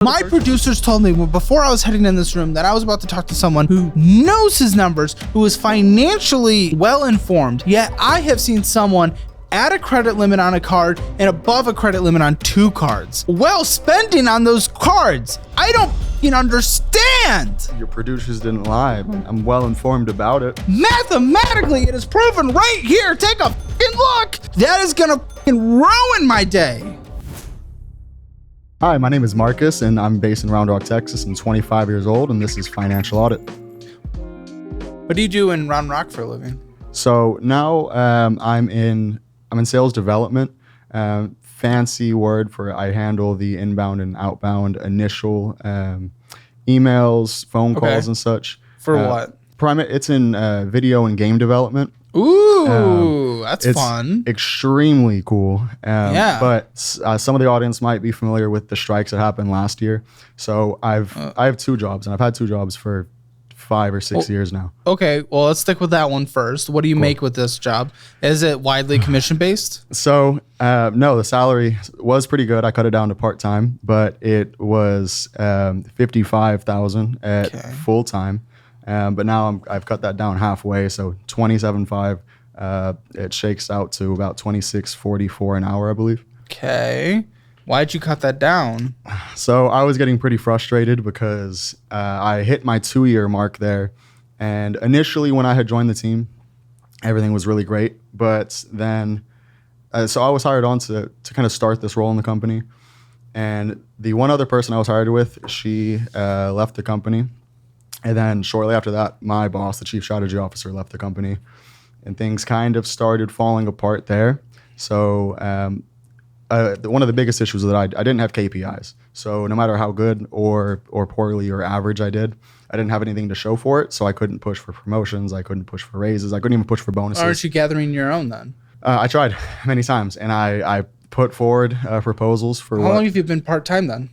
My producers told me before I was heading in this room that I was about to talk to someone who knows his numbers, who is financially well informed. Yet I have seen someone add a credit limit on a card and above a credit limit on 2 cards while spending on those cards. I don't fucking understand. Your producers didn't lie. I'm well informed about it. Mathematically, it is proven right here. Take a fucking look. That is gonna fucking ruin my day. Hi, my name is Marcus, and I'm based in Round Rock, Texas. I'm 25 years old, and this is Financial Audit. What do you do in Round Rock for a living? So now I'm in sales development. Fancy word for I handle the inbound and outbound initial emails, phone calls, and such. For what? It's in video and game development. Ooh, that's fun. Extremely cool. Yeah. But some of the audience might be familiar with the strikes that happened last year. So I have 2 jobs, and I've had 2 jobs for 5 or 6 years now. Okay, well, let's stick with that one first. What do you make with this job? Is it widely commission based? So no, the salary was pretty good. I cut it down to part-time, but it was $55,000 at full-time. But now I've cut that down halfway, so $27,500. It shakes out to about $26.44 an hour, I believe. Okay. Why'd you cut that down? So I was getting pretty frustrated because I hit my 2-year mark there. And initially when I had joined the team, everything was really great. But then, so I was hired on to kind of start this role in the company. And the one other person I was hired with, she left the company. And then shortly after that, my boss, the chief strategy officer, left the company. And things kind of started falling apart there. So one of the biggest issues was that I didn't have KPIs. So no matter how good or poorly or average I did, I didn't have anything to show for it. So I couldn't push for promotions. I couldn't push for raises. I couldn't even push for bonuses. Aren't you gathering your own then? I tried many times, and I put forward proposals for How long have you been part-time then?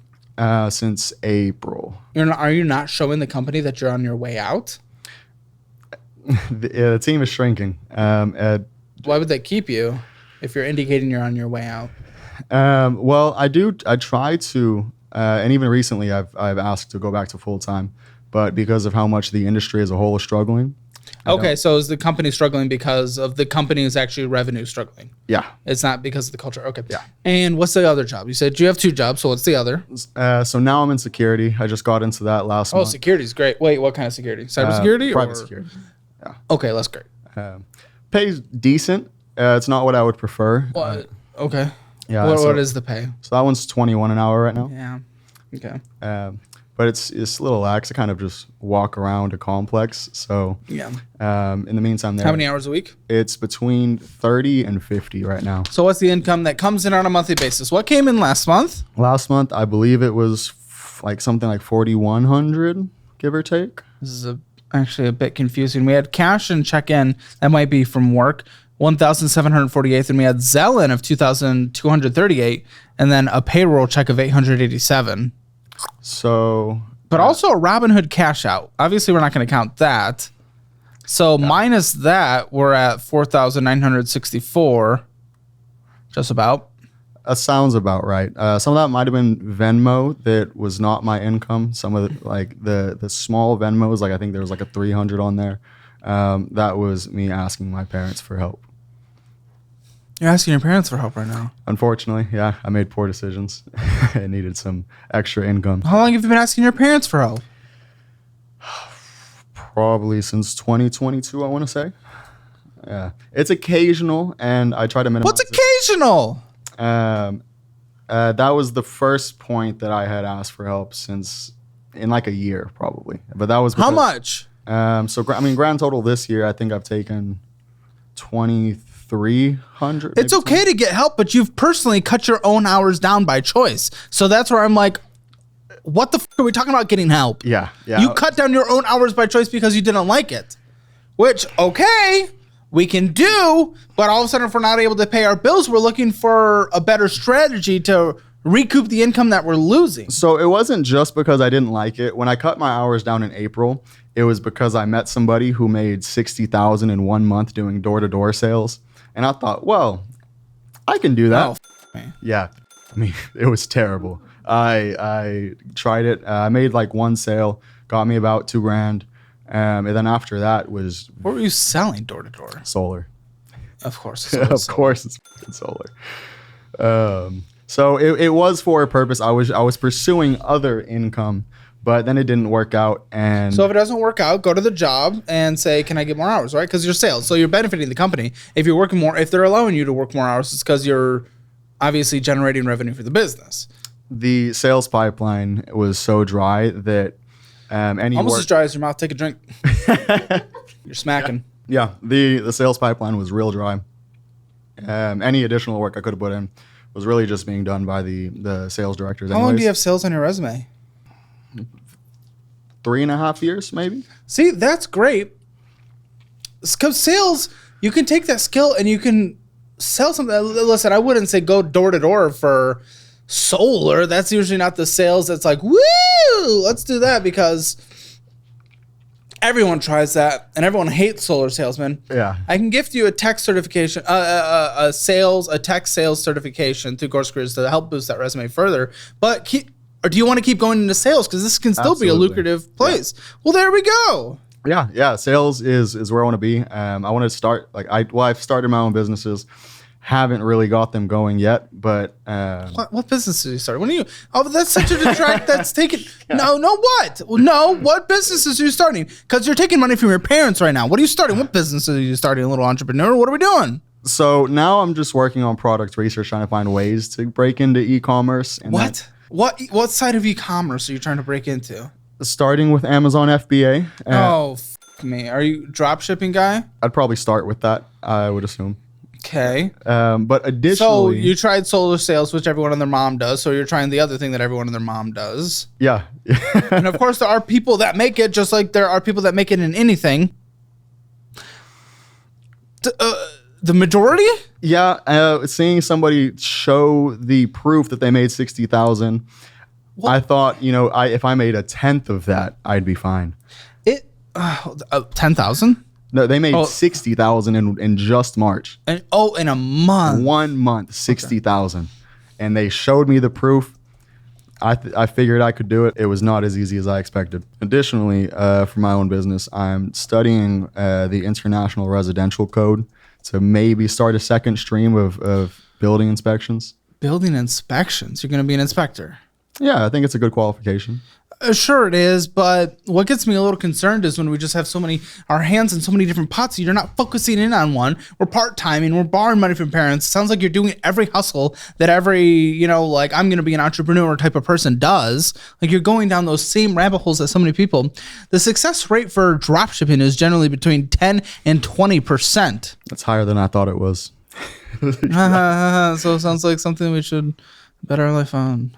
Since April. Are you not showing the company that you're on your way out? The team is shrinking. Why would they keep you if you're indicating you're on your way out? Well, I try to, and even recently I've asked to go back to full time, but because of how much the industry as a whole is struggling. Okay, so is the company struggling because of the company's actually revenue struggling? Yeah. It's not because of the culture. Okay. Yeah. And what's the other job? You said you have 2 jobs, so what's the other? So now I'm in security. I just got into that last month. Oh, security's great. Wait, what kind of security? Cybersecurity? Private security. Yeah. Okay, that's great. Pays decent. It's not what I would prefer. What? Okay. Yeah. What is the pay? So that one's 21 an hour right now. Yeah. Okay. But it's a little lax. I kind of just walk around a complex. So yeah. In the meantime, How many hours a week? It's between 30 and 50 right now. So what's the income that comes in on a monthly basis? What came in last month? Last month, I believe it was something like 4,100, give or take. This is actually a bit confusing. We had cash and check-in. That might be from work. 1,748, and we had Zellen of 2,238, and then a payroll check of 887. So, but also a Robinhood cash out. Obviously, we're not going to count that. So minus that, we're at 4,964, just about. That sounds about right. Some of that might have been Venmo that was not my income. Some of the small Venmos, I think there was a 300 on there. That was me asking my parents for help. You're asking your parents for help right now? Unfortunately, yeah. I made poor decisions. I needed some extra income. How long have you been asking your parents for help? Probably since 2022, I want to say. Yeah. It's occasional, and I try to minimize What's occasional? That was the first point that I had asked for help since in a year, probably. But that was because, how much? Grand total this year, I think I've taken 2,300. It's okay to get help, but you've personally cut your own hours down by choice. So that's where I'm like, what the f are we talking about getting help? Yeah. You cut down your own hours by choice because you didn't like it. Which, okay, we can do, but all of a sudden if we're not able to pay our bills, we're looking for a better strategy to recoup the income that we're losing. So it wasn't just because I didn't like it. When I cut my hours down in April, it was because I met somebody who made $60,000 in 1 month doing door-to-door sales. And I thought, well, I can do that. Oh, Yeah. It was terrible. I tried it. I made like one sale, got me about $2,000. And then after that was What were you selling door to door? solar. Of course. Of course it's solar. So it was for a purpose. I was pursuing other income, but then it didn't work out. And So if it doesn't work out, go to the job and say, can I get more hours, right? Because you're sales. So you're benefiting the company. If you're working more, if they're allowing you to work more hours, it's because you're obviously generating revenue for the business. the sales pipeline was so dry that Almost as dry as your mouth. Take a drink. You're smacking. Yeah, the sales pipeline was real dry. Any additional work I could have put in was really just being done by the sales directors. How long do you have sales on your resume? 3.5 years, maybe. See, that's great. Because sales, you can take that skill and you can sell something. Listen, I wouldn't say go door to door for solar. That's usually not the sales that's like, woo, let's do that, because everyone tries that and everyone hates solar salesmen. Yeah. I can gift you a tech certification, a tech sales certification through Course Careers to help boost that resume further. But do you want to keep going into sales? Because this can still be a lucrative place. Yeah. Well, there we go. Yeah. Sales is where I want to be. I want to start I've started my own businesses. Haven't really got them going yet, but what business did you start? When are you? Oh, that's such a detract. That's taking. Yeah. What businesses are you starting? Because you're taking money from your parents right now. What are you starting? What business are you starting? A little entrepreneur? What are we doing? So now I'm just working on product research, trying to find ways to break into e-commerce. And What side of e-commerce are you trying to break into? Starting with Amazon FBA. F me. Are you a drop shipping guy? I'd probably start with that, I would assume. Okay. But additionally... So you tried solar sales, which everyone and their mom does. So you're trying the other thing that everyone and their mom does. Yeah. And of course, there are people that make it, just like there are people that make it in anything. The majority? Yeah. Seeing somebody show the proof that they made 60,000, I thought, if I made a tenth of that, I'd be fine. 10,000? No, they made 60,000 in just March. In a month. 1 month, 60,000. Okay. And they showed me the proof. I figured I could do it. It was not as easy as I expected. Additionally, for my own business, I'm studying the International Residential Code to maybe start a second stream of building inspections. Building inspections? You're going to be an inspector? Yeah, I think it's a good qualification. Sure it is, but what gets me a little concerned is when we just have our hands in so many different pots, you're not focusing in on one. We're part-timing, we're borrowing money from parents. It sounds like you're doing every hustle that every, I'm going to be an entrepreneur type of person does. Like you're going down those same rabbit holes as so many people. The success rate for dropshipping is generally between 10 and 20%. That's higher than I thought it was. So it sounds like something we should... bet our life on.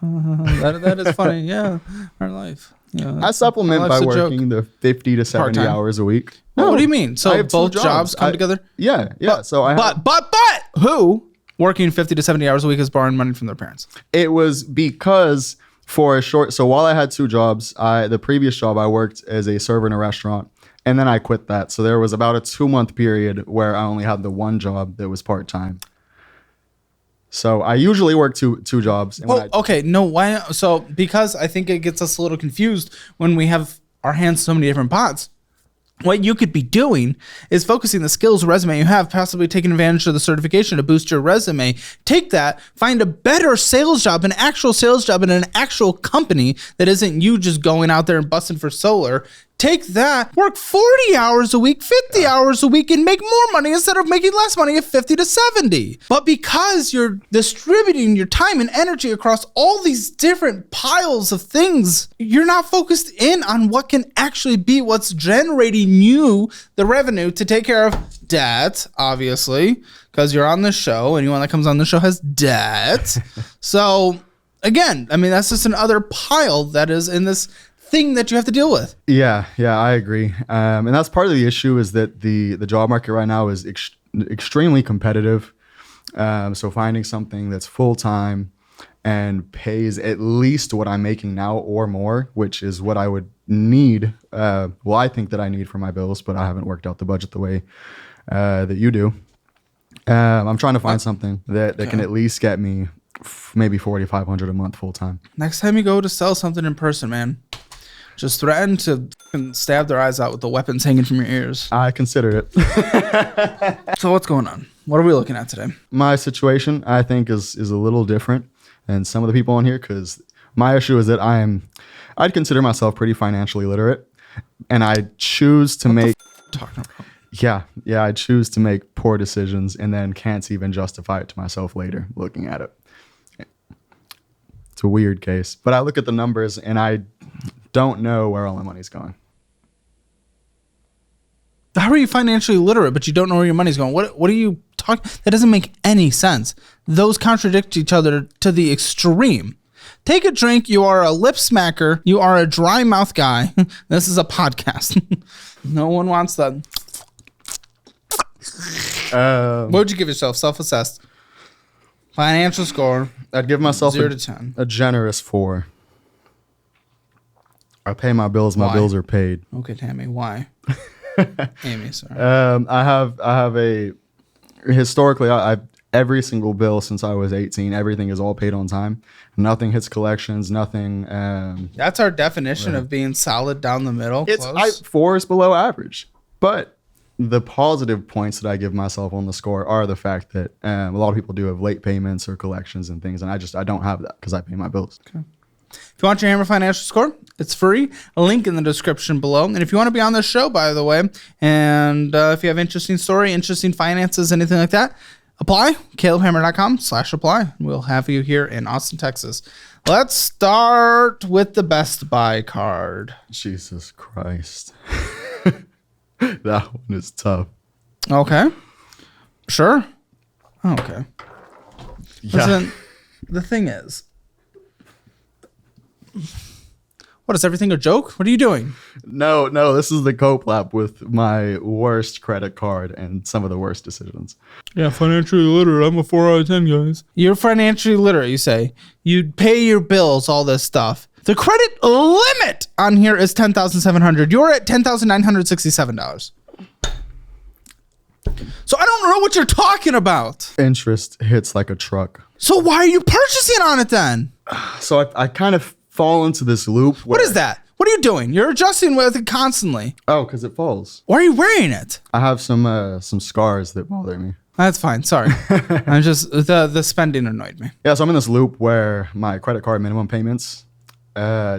That is funny. Yeah, our life. Yeah, I supplement by working the 50 to 70 part-time hours a week. No, what do you mean? So both jobs come together? Yeah. But who working 50 to 70 hours a week is borrowing money from their parents? It was because so while I had two jobs, the previous job I worked as a server in a restaurant, and then I quit that. So there was about a 2-month period where I only had the one job that was part-time. So I usually work two jobs. Why? So because I think it gets us a little confused when we have our hands in so many different pots. What you could be doing is focusing the skills resume you have, possibly taking advantage of the certification to boost your resume. Take that, find a better sales job, an actual sales job in an actual company that isn't you just going out there and busting for solar. Take that, work 40 hours a week, 50 hours a week, and make more money instead of making less money at 50 to 70. But because you're distributing your time and energy across all these different piles of things, you're not focused in on what can actually be what's generating you the revenue to take care of debt, obviously, because you're on the show. Anyone that comes on the show has debt. So again, that's just another pile that is in this thing that you have to deal with. Yeah, I agree. And that's part of the issue is that the job market right now is extremely competitive. So finding something that's full-time and pays at least what I'm making now or more, which is what I would need. I think that I need for my bills, but I haven't worked out the budget the way that you do. I'm trying to find something that can at least get me maybe $4,500 a month full time. Next time you go to sell something in person, man, just threaten to fucking stab their eyes out with the weapons hanging from your ears. I considered it. So what's going on? What are we looking at today? My situation, I think, is a little different than some of the people on here, because my issue is that I'd consider myself pretty financially literate, and I choose to make Talking about. Yeah, I choose to make poor decisions and then can't even justify it to myself later looking at it. It's a weird case, but I look at the numbers and I don't know where all my money's going. How are you financially literate, but you don't know where your money's going? What are you talking? That doesn't make any sense. Those contradict each other to the extreme. Take a drink. You are a lip smacker. You are a dry mouth guy. This is a podcast. No one wants that. What would you give yourself? Self-assessed. Financial score. I'd give myself 0 to 10. a generous 4. I pay my bills. My Why? bills are paid. Okay, Tammy. Why? Amy, sorry. I have a historically I've every single bill since I was 18. Everything is all paid on time. Nothing hits collections. Nothing. That's our definition of being solid down the middle. Close. 4 is below average, but the positive points that I give myself on the score are the fact that a lot of people do have late payments or collections and things, and I don't have that because I pay my bills. Okay. If you want your Hammer Financial Score, it's free. A link in the description below. And if you want to be on this show, by the way, and if you have interesting story, interesting finances, anything like that, apply. CalebHammer.com/apply. We'll have you here in Austin, Texas. Let's start with the Best Buy card. Jesus Christ. That one is tough. Okay. Sure. Okay. Yeah. Listen, the thing is, what, is everything a joke? What are you doing? No, this is the cope lap with my worst credit card and some of the worst decisions. Yeah, financially literate. I'm a 4 out of 10, guys. You're financially literate, you say. You'd pay your bills, all this stuff. The credit limit on here is $10,700. You're at $10,967. So I don't know what you're talking about. Interest hits like a truck. So why are you purchasing on it then? So I kind of fall into this loop. What is that? What are you doing? You're adjusting with it constantly. Oh, because it falls. Why are you wearing it? I have some scars that bother me. That's fine. Sorry. I'm just, the spending annoyed me. Yeah, so I'm in this loop where my credit card minimum payments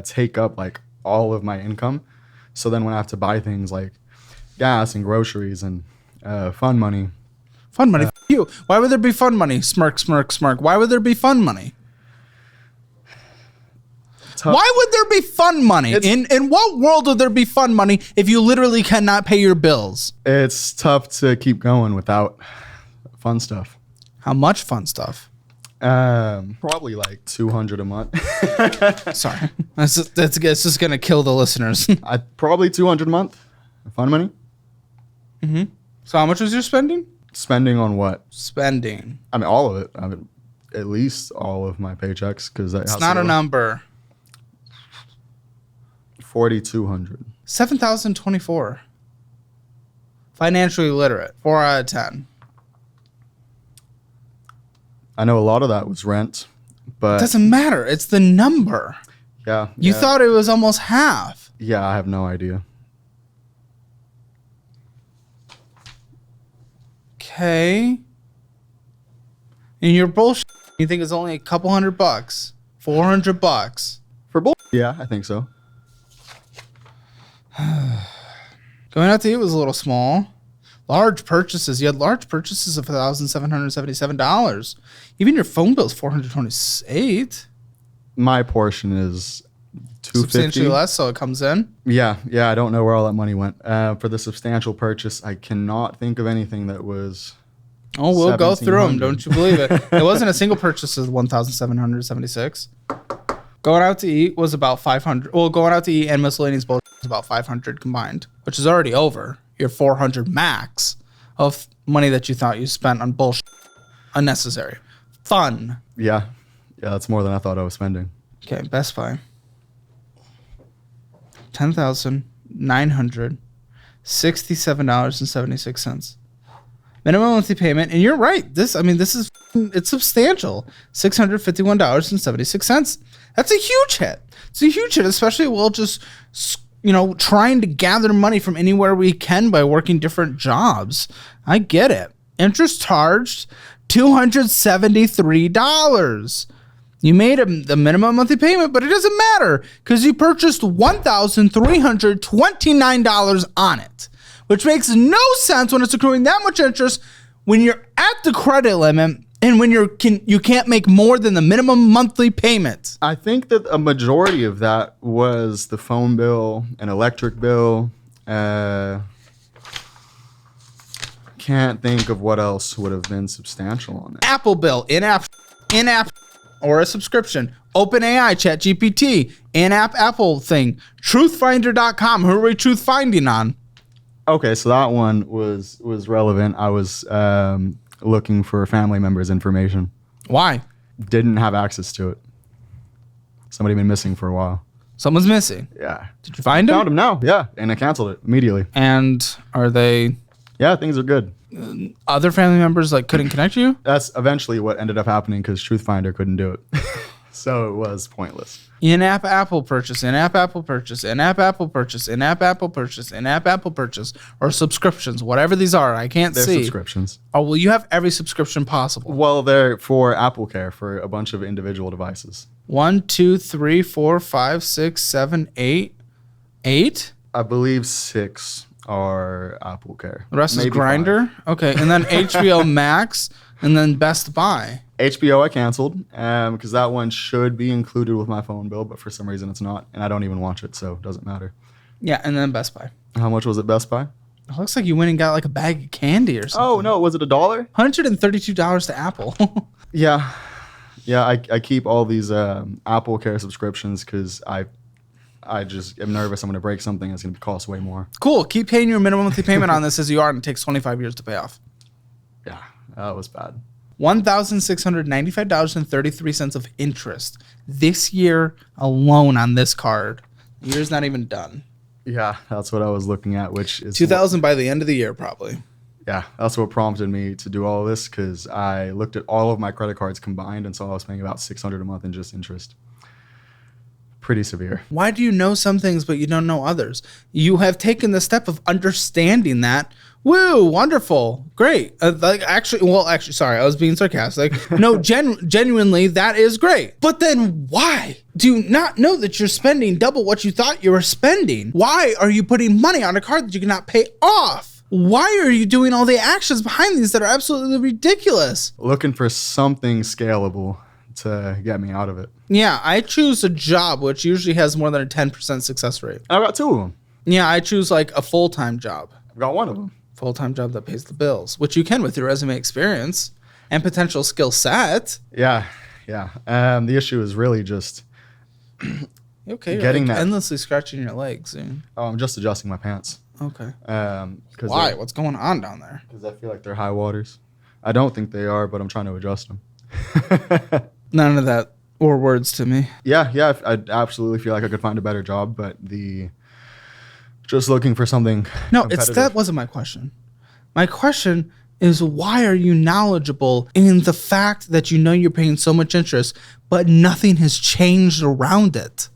take up like all of my income. So then when I have to buy things like gas and groceries and fun money. Fun money? F you. Why would there be fun money? Smirk, smirk, smirk. Why would there be fun money? Why would there be fun money? In what world would there be fun money if you literally cannot pay your bills? It's tough to keep going without fun stuff. How much fun stuff? Probably like $200 a month. Sorry. That's just going to kill the listeners. Probably $200 a month. Fun money. Mm-hmm. So how much was your spending? Spending on what? Spending. I mean, all of it. I mean, at least all of my paychecks, because it's not a number. 4,200. 7,024. Financially literate. 4 out of 10. I know a lot of that was rent, but It doesn't matter. It's the number. Yeah. You thought it was almost half. Yeah, I have no idea. Okay. And your bullshit, you think it's only a couple $100, $400. For bull? Yeah, I think so. Going out to eat was a little small. Large purchases. You had large purchases of $1,777. Even your phone bill is $428. My portion is $250. Substantially less, so it comes in. Yeah. I don't know where all that money went. For the substantial purchase, I cannot think of anything that was. Oh, we'll go through them. Don't you believe it? It wasn't a single purchase of $1,776. Going out to eat was about $500. Well, going out to eat and miscellaneous bullshit was about $500 combined, which is already over your $400 max of money that you thought you spent on bullshit. Unnecessary. Fun. Yeah, that's more than I thought I was spending. Okay, Best Buy. $10,967.76. Minimum monthly payment, and you're right. This is It's substantial. $651.76. That's a huge hit. It's a huge hit, especially while just, trying to gather money from anywhere we can by working different jobs. I get it. Interest charged, $273. You made the minimum monthly payment, but it doesn't matter because you purchased $1,329 on it, which makes no sense when it's accruing that much interest when you're at the credit limit and when you can't make more than the minimum monthly payment. I think that a majority of that was the phone bill and electric bill. Can't think of what else would have been substantial on it. Apple bill, in-app, or a subscription. OpenAI, ChatGPT, in-app Apple thing. Truthfinder.com. Who are we truth finding on? Okay, so that one was relevant. I was looking for family members' information. Why? Didn't have access to it. Somebody been missing for a while. Someone's missing. Yeah. Did you find him? Found him now. Yeah, and I canceled it immediately. And are they? Yeah, things are good. Other family members couldn't connect you? That's eventually what ended up happening because Truthfinder couldn't do it. So it was pointless. In-app Apple purchase, in-app Apple purchase, in-app Apple purchase, in-app Apple purchase, in-app Apple purchase, or subscriptions, whatever these are. I can't see. They're subscriptions. Oh, well, you have every subscription possible. Well, they're for Apple Care for a bunch of individual devices. 1, 2, 3, 4, 5, 6, 7, 8. 8? I believe 6 are Apple Care. The rest Maybe is Grindr? 5. Okay, and then HBO Max, and then Best Buy. HBO I canceled because that one should be included with my phone bill, but for some reason it's not, and I don't even watch it, so it doesn't matter. Yeah, and then Best Buy. How much was it, Best Buy? It looks like you went and got a bag of candy or something. Oh, no, was it $1? $132 to Apple. Yeah, I keep all these Apple Care subscriptions because I just am nervous I'm going to break something. It's going to cost way more. Cool. Keep paying your minimum monthly payment on this as you are, and it takes 25 years to pay off. Yeah, that was bad. $1,695.33 of interest this year alone on this card. The year's not even done. Yeah, that's what I was looking at, which is $2,000 by the end of the year, probably. Yeah, that's what prompted me to do all of this because I looked at all of my credit cards combined and saw I was paying about $600 a month in just interest. Pretty severe. Why do you know some things but you don't know others? You have taken the step of understanding that. Woo, wonderful, great. Sorry, I was being sarcastic. No, genuinely, that is great. But then why do you not know that you're spending double what you thought you were spending? Why are you putting money on a card that you cannot pay off? Why are you doing all the actions behind these that are absolutely ridiculous? Looking for something scalable to get me out of it. Yeah, I choose a job which usually has more than a 10% success rate. I've got 2 of them. Yeah, I choose a full-time job. I've got 1 of them. Full-time job that pays the bills, which you can with your resume experience and potential skill set. Yeah. The issue is really just okay, getting that endlessly scratching your legs. Dude. Oh, I'm just adjusting my pants. Okay. Why? What's going on down there? Because I feel like they're high waters. I don't think they are, but I'm trying to adjust them. None of that or words to me. Yeah. I absolutely feel like I could find a better job, but just looking for something. No, that wasn't my question. My question is, why are you knowledgeable in the fact that you know you're paying so much interest, but nothing has changed around it?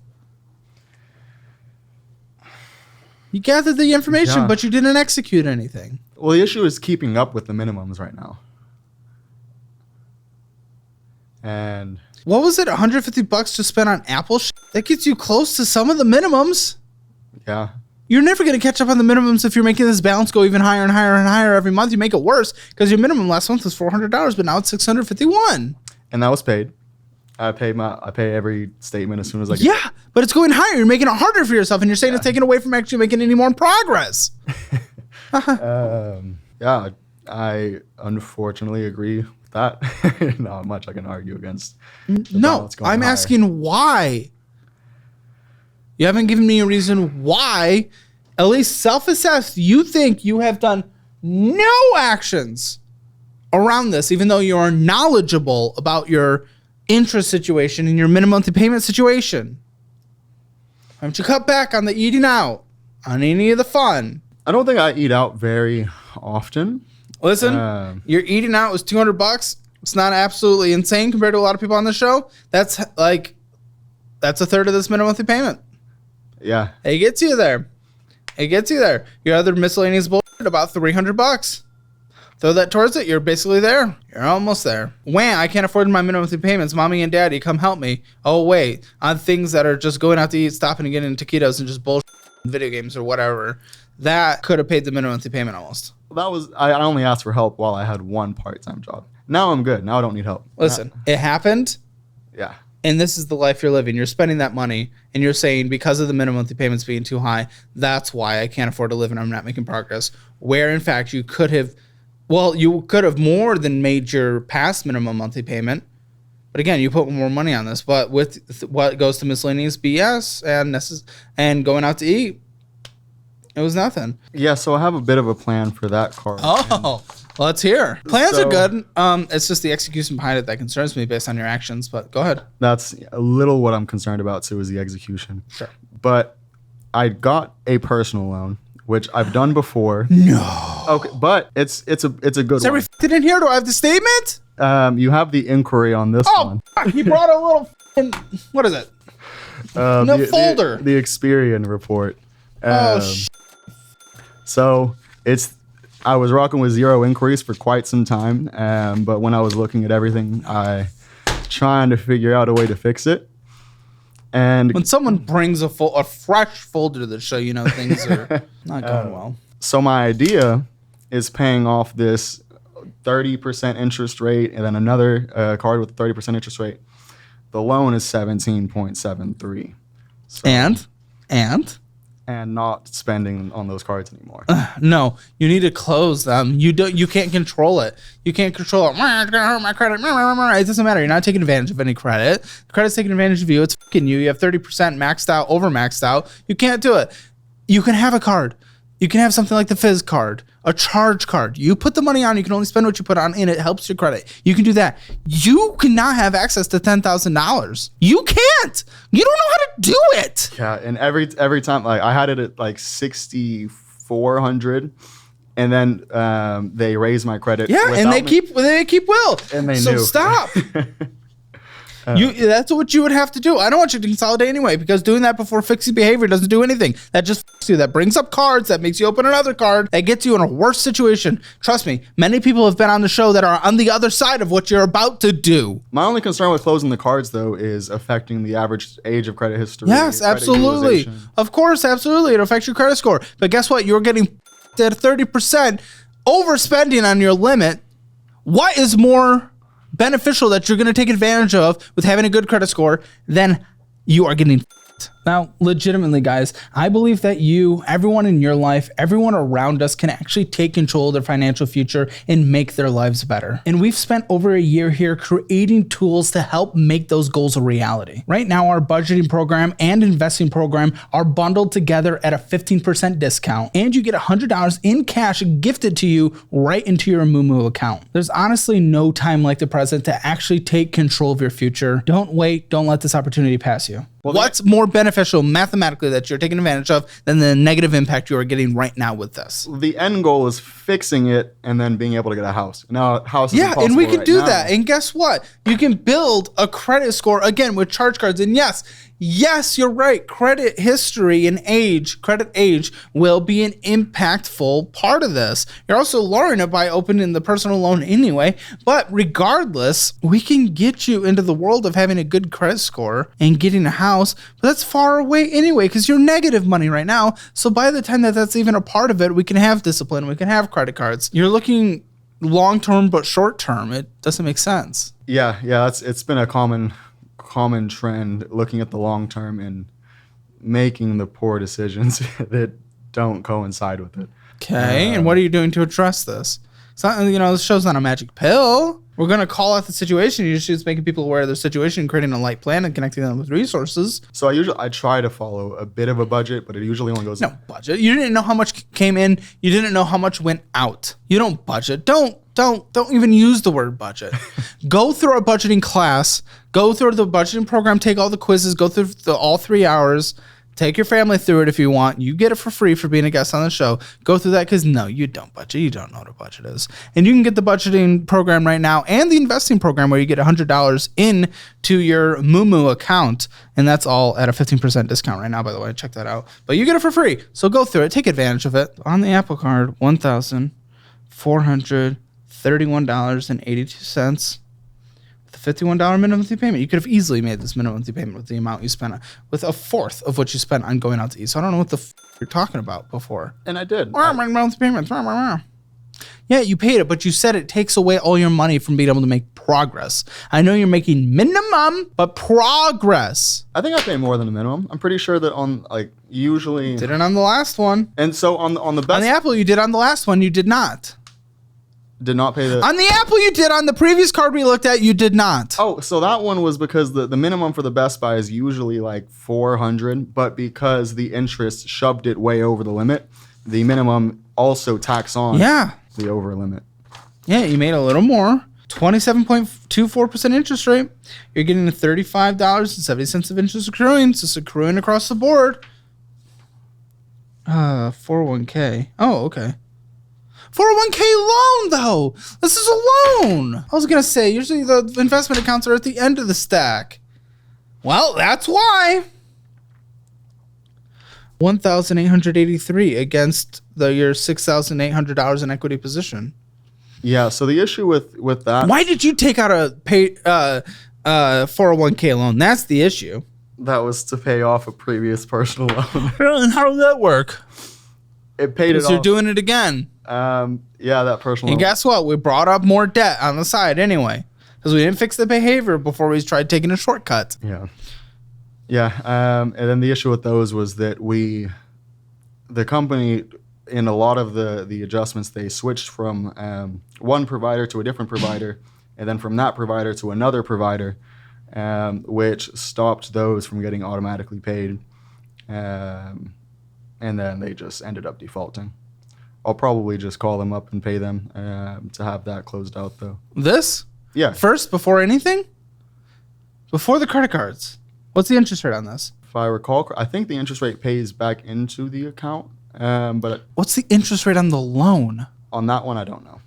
You gathered the information, but you didn't execute anything. Well, the issue is keeping up with the minimums right now. And what was it? $150 to spend on Apple? That gets you close to some of the minimums. Yeah. You're never going to catch up on the minimums if you're making this balance go even higher and higher and higher every month. You make it worse because your minimum last month was $400, but now it's $651. And that was paid. I pay every statement as soon as I get. Yeah, but it's going higher. You're making it harder for yourself, and you're saying it's taken away from actually making any more progress. Yeah, I unfortunately agree with that. Not much I can argue against. No, I'm asking why. You haven't given me a reason why, at least self-assessed, you think you have done no actions around this, even though you are knowledgeable about your interest situation and your minimum monthly payment situation. Why don't you cut back on the eating out, on any of the fun? I don't think I eat out very often. Listen, your eating out was $200. It's not absolutely insane compared to a lot of people on the show. That's a third of this minimum monthly payment. Yeah. It gets you there. Your other miscellaneous bullshit about $300. Throw that towards it. You're basically there. You're almost there. Wham! I can't afford my minimum monthly payments. Mommy and daddy, come help me. Oh wait, on things that are just going out to eat, stopping and getting taquitos, and just bullshit video games or whatever. That could have paid the minimum monthly payment almost. I only asked for help while I had one part-time job. Now I'm good. Now I don't need help. Listen, it happened. Yeah. And this is the life you're living. You're spending that money, and you're saying because of the minimum monthly payments being too high, that's why I can't afford to live and I'm not making progress. Where in fact you could have more than made your past minimum monthly payment. But again, you put more money on this. But with what goes to miscellaneous BS and going out to eat, it was nothing. Yeah, so I have a bit of a plan for that card. Oh, let's hear. Plans are good. It's just the execution behind it that concerns me based on your actions. But go ahead. That's a little what I'm concerned about too, is the execution. Sure. But I got a personal loan, which I've done before. No. Okay, but it's a good Is one. everything in here? Do I have the statement? You have the inquiry on this one. Fuck, he brought a little what is it? Folder. The Experian report. Shit. So I was rocking with 0 inquiries for quite some time, but when I was looking at everything, I trying to figure out a way to fix it. And When someone brings a fresh folder to the show, you know things are not going well. so my idea is paying off this 30% interest rate and then another card with a 30% interest rate. The loan is 17.73. So, and not spending on those cards anymore. No, you need to close them. You can't control it. You can't control it. It's gonna hurt my credit. It doesn't matter. You're not taking advantage of any credit. The credit's taking advantage of you. It's fucking you. You have 30% maxed out, over maxed out. You can't do it. You can have a card. You can have something like the Fizz card, a charge card. You put the money on, you can only spend what you put on, and it helps your credit. You can do that. You cannot have access to $10,000. You can't. You don't know how to do it. Yeah, and every time, like I had it at like 6,400, and then they raised my credit. Yeah, and they keep will. And they so knew. Stop. That's what you would have to do. I don't want you to consolidate anyway, because doing that before fixing behavior doesn't do anything. That just fucks you. That brings up cards. That makes you open another card. That gets you in a worse situation. Trust me, many people have been on the show that are on the other side of what you're about to do. My only concern with closing the cards, though, is affecting the average age of credit history. Yes, credit absolutely. utilization. Of course, absolutely. It affects your credit score. But guess what? You're getting at 30% overspending on your limit. What is more beneficial that you're going to take advantage of with having a good credit score than you are getting? Now, legitimately, guys, I believe that everyone in your life, everyone around us can actually take control of their financial future and make their lives better. And we've spent over a year here creating tools to help make those goals a reality. Right now, our budgeting program and investing program are bundled together at a 15% discount, and you get $100 in cash gifted to you right into your Moomoo account. There's honestly no time like the present to actually take control of your future. Don't wait. Don't let this opportunity pass you. What's more beneficial mathematically that you're taking advantage of than the negative impact you are getting right now with this? The end goal is fixing it and then being able to get a house. Now, a house is impossible and we can right do now. that. And guess what? You can build a credit score again with charge cards. And yes, you're right. Credit history and credit age will be an impactful part of this. You're also lowering it by opening the personal loan anyway. But regardless, we can get you into the world of having a good credit score and getting a house. But that's far away anyway, because you're negative money right now. So by the time that's even a part of it, we can have discipline. We can have credit cards. You're looking long-term but short-term. It doesn't make sense. Yeah, it's been a common trend, looking at the long term and making the poor decisions that don't coincide with it. Okay, and what are you doing to address this? It's not, this show's not a magic pill. We're going to call out the situation. You're just making people aware of their situation, creating a light plan, and connecting them with resources. So I try to follow a bit of a budget, but it usually only goes. No budget. You didn't know how much came in. You didn't know how much went out. You don't budget. Don't even use the word budget. Go through a budgeting class. Go through the budgeting program. Take all the quizzes. Go through all 3 hours. Take your family through it if you want. You get it for free for being a guest on the show. Go through that because no, you don't budget. You don't know what a budget is. And you can get the budgeting program right now and the investing program where you get $100 into your Moomoo account. And that's all at a 15% discount right now, by the way. Check that out. But you get it for free. So go through it. Take advantage of it. On the Apple Card, $1,431.82. $51 minimum monthly payment. You could have easily made this minimum monthly payment with the amount you spent, with a fourth of what you spent on going out to eat. So I don't know what the you're talking about before. And I did. Monthly payments. Yeah, you paid it, but you said it takes away all your money from being able to make progress. I know you're making minimum, but progress. I think I pay more than the minimum. I'm pretty sure that on usually Did it on the last one. And so on the best On the Apple you did, on the last one you did not. Did not pay the On the Apple you did, on the previous card we looked at you did not. Oh, so that one was because the minimum for the Best Buy is usually like $400, but because the interest shoved it way over the limit, the minimum also tacks on the over limit. Yeah, you made a little more. 27.24% interest rate. You're getting $35.70 of interest accruing. So it's accruing across the board. 401k. Oh, okay. 401k loan, though. This is a loan. I was going to say, usually the investment accounts are at the end of the stack. Well, that's why. $1,883 against your $6,800 in equity position. Yeah, so the issue with that. Why did you take out a 401k loan? That's the issue. That was to pay off a previous personal loan. And how did that work? It paid it off. So you're doing it again. Yeah, that personal And loan. guess what? We brought up more debt on the side anyway. Because we didn't fix the behavior before we tried taking a shortcut. Yeah. Yeah. And then the issue with those was that the company, in a lot of the adjustments, they switched from one provider to a different provider, and then from that provider to another provider, which stopped those from getting automatically paid. And then they just ended up defaulting. I'll probably just call them up and pay them to have that closed out, though. This? Yeah. First, before anything? Before the credit cards. What's the interest rate on this? If I recall, I think the interest rate pays back into the account. But what's the interest rate on the loan? On that one, I don't know.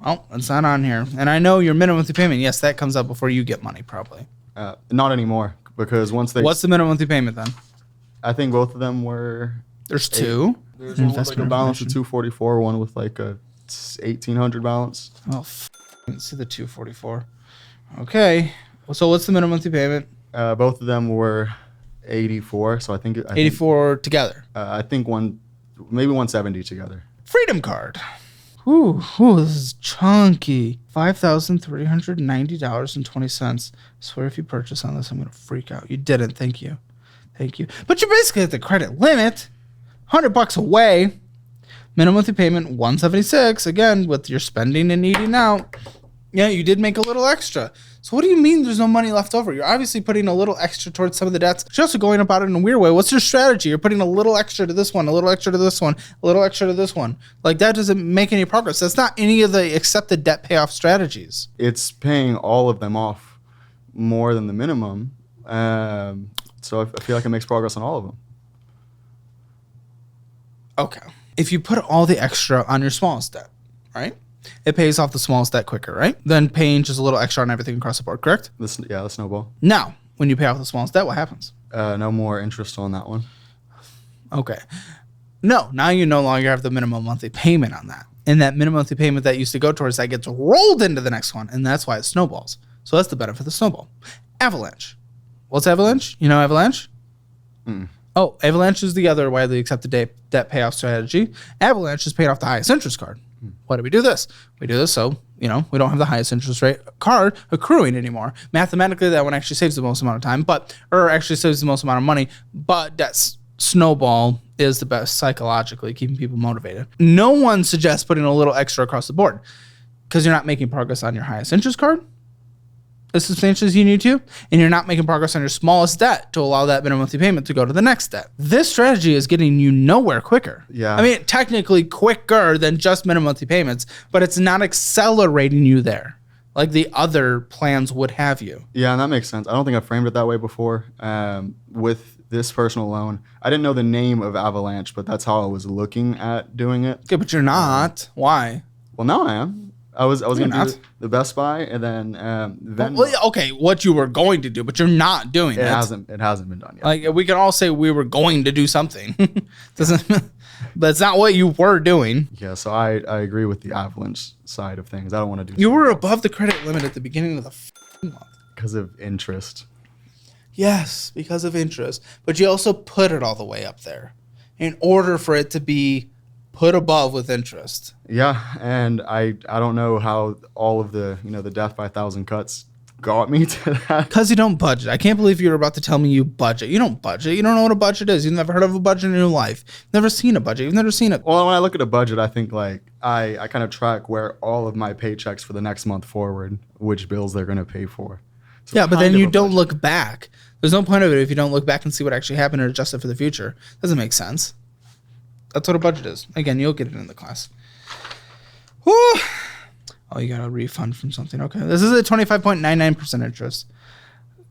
Well, it's not on here. And I know your minimum monthly payment, yes, that comes up before you get money, probably. Not anymore, because once they... What's the minimum monthly payment, then? I think both of them were... There's two. There's one with like a balance of 244, one with like a 1,800 balance. Oh, let's see the 244. Okay. So what's the minimum monthly payment? Both of them were 84, so I think... 84 together. I think maybe 170 together. Freedom card. Ooh, this is chunky. $5,390.20. I swear if you purchase on this, I'm going to freak out. You didn't. Thank you. Thank you. But you're basically at the credit limit. $100 away. Minimum monthly payment, $176. Again, with your spending and eating out. Yeah, you did make a little extra. So what do you mean there's no money left over? You're obviously putting a little extra towards some of the debts. You're also going about it in a weird way. What's your strategy? You're putting a little extra to this one, a little extra to this one, a little extra to this one. Like, that doesn't make any progress. That's not any of the accepted debt payoff strategies. It's paying all of them off more than the minimum. So I feel like it makes progress on all of them. Okay. If you put all the extra on your smallest debt, right? It pays off the smallest debt quicker, right? Than paying just a little extra on everything across the board, correct? The snowball. Now, when you pay off the smallest debt, what happens? No more interest on that one. Okay. No, now you no longer have the minimum monthly payment on that. And that minimum monthly payment that used to go towards that gets rolled into the next one, and that's why it snowballs. So that's the benefit of the snowball. Avalanche. What's avalanche? You know avalanche? Oh, avalanche is the other widely accepted debt payoff strategy. Avalanche is paying off the highest interest card. Why do we do this? We do this so, we don't have the highest interest rate card accruing anymore. Mathematically, that one actually saves the most amount of time, or actually saves the most amount of money, but that's snowball is the best psychologically, keeping people motivated. No one suggests putting a little extra across the board because you're not making progress on your highest interest card as substantially as you need to, and you're not making progress on your smallest debt to allow that minimum monthly payment to go to the next debt. This strategy is getting you nowhere quicker. Yeah. I mean, technically quicker than just minimum monthly payments, but it's not accelerating you there. like the other plans would have you. Yeah, and that makes sense. I don't think I framed it that way before. With this personal loan, I didn't know the name of Avalanche, but that's how I was looking at doing it. Okay, but you're not. Why? Well, now I am. I was going to not. do the Best Buy, and then Okay, what you were going to do, but you're not doing it. It hasn't been done yet. Like, we can all say we were going to do something. But it's not what you were doing. Yeah, so I agree with the Avalanche side of things. I don't want to do. You were above the credit limit at the beginning of the month. Because of interest. Yes, because of interest. But you also put it all the way up there in order for it to be put above with interest. Yeah, and I don't know how all of the the death by 1,000 cuts got me to that. Because you don't budget. I can't believe you were about to tell me you budget. You don't budget. You don't know what a budget is. You've never heard of a budget in your life. Never seen a budget. You've never seen it. Well, when I look at a budget, I think like I kind of track where all of my paychecks for the next month forward, which bills they're going to pay for. So yeah, but then you don't look back. There's no point of it if you don't look back and see what actually happened or adjust it for the future. Doesn't make sense. That's what a budget is. Again, you'll get it in the class. Woo! Oh, you got a refund from something. Okay. This is a 25.99% interest.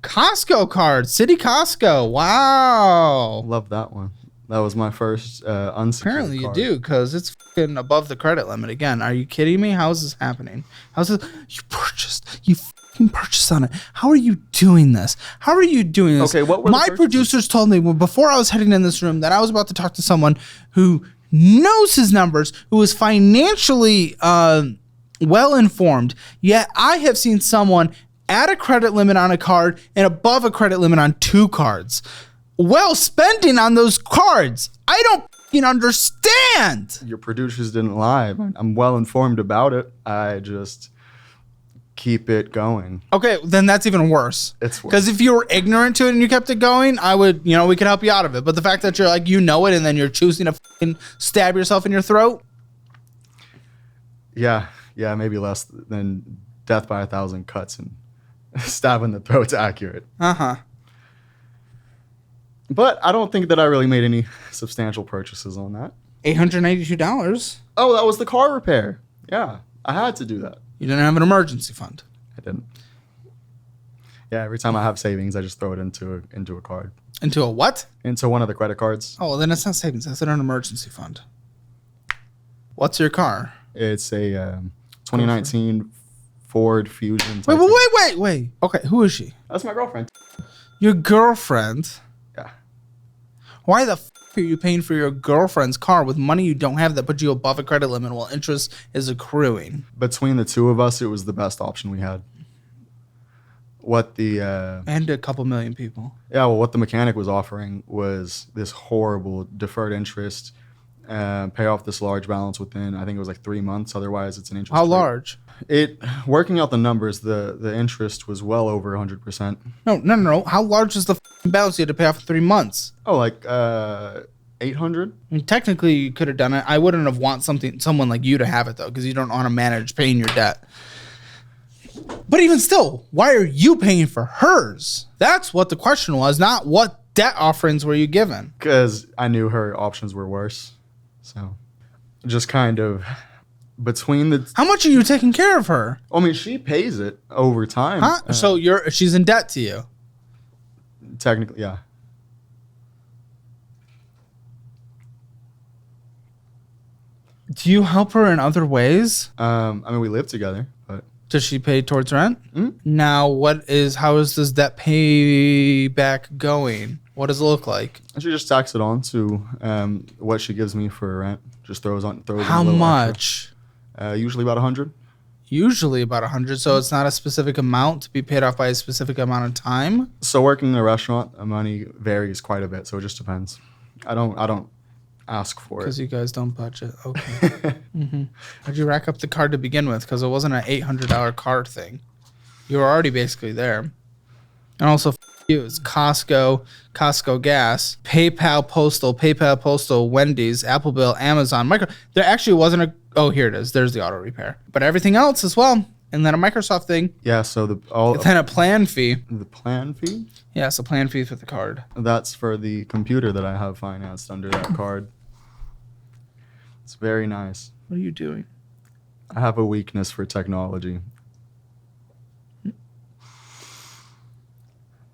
Costco card. City Costco. Wow. Love that one. That was my first unsecured Apparently card. you do, because it's fucking above the credit limit. Again, are you kidding me? How is this happening? How's this? You fucking purchased on it. How are you doing this? How are you doing this? Okay, what were the my purchases? producers told me before I was heading in this room that I was about to talk to someone who knows his numbers, who is financially well informed. Yet I have seen someone add a credit limit on a card and above a credit limit on 2 cards. Well, spending on those cards. I don't fucking understand. Your producers didn't lie. I'm well informed about it. I just keep it going. Okay, then that's even worse. It's worse. Because if you were ignorant to it and you kept it going, I would, we could help you out of it. But the fact that you're like, it and then you're choosing to fucking stab yourself in your throat. Yeah, maybe less than death by 1,000 cuts and stab in the throat's accurate. Uh-huh. But I don't think that I really made any substantial purchases on that. $892. Oh, that was the car repair. Yeah, I had to do that. You didn't have an emergency fund. I didn't. Yeah, every time I have savings, I just throw it into a card. Into a what? Into one of the credit cards. Oh, well, then it's not savings. That's an emergency fund. What's your car? It's a 2019 Ford Fusion. Wait. Okay, who is she? That's my girlfriend. Your girlfriend? Yeah. Why the are you paying for your girlfriend's car with money you don't have that puts you above a credit limit while interest is accruing? Between the two of us, it was the best option we had. And a couple million people. Yeah, well, what the mechanic was offering was this horrible deferred interest, pay off this large balance within, I think it was like 3 months. Otherwise, it's an interest How rate. large? Working out the numbers, the interest was well over 100%. No. How large is the balance you had to pay off for 3 months? Oh, like 800? I mean, technically, you could have done it. I wouldn't have want someone like you to have it, though, because you don't want to manage paying your debt. But even still, why are you paying for hers? That's what the question was, not what debt offerings were you given. Because I knew her options were worse. So just kind of between the... How much are you taking care of her? I mean, she pays it over time. Huh? So she's in debt to you? Technically, yeah. Do you help her in other ways? I mean, we live together, but... Does she pay towards rent? Mm-hmm. Now, how is this debt payback going? What does it look like? She just tacks it on to what she gives me for rent. Just throws in How a little much? Extra. Usually about 100. Usually about 100. So it's not a specific amount to be paid off by a specific amount of time. So working in a restaurant, money varies quite a bit. So it just depends. I don't ask for it. Because you guys don't budget. Okay. Mm-hmm. How'd you rack up the card to begin with? Because it wasn't an $800 card thing. You were already basically there. And also, you. It's Costco gas, PayPal Postal, Wendy's, Apple Bill, Amazon, Micro. There actually wasn't a... Oh, here it is. There's the auto repair. But everything else as well. And then a Microsoft thing. Yeah, so then a plan fee. The plan fee? Yeah, it's a plan fee for the card. That's for the computer that I have financed under that card. It's very nice. What are you doing? I have a weakness for technology.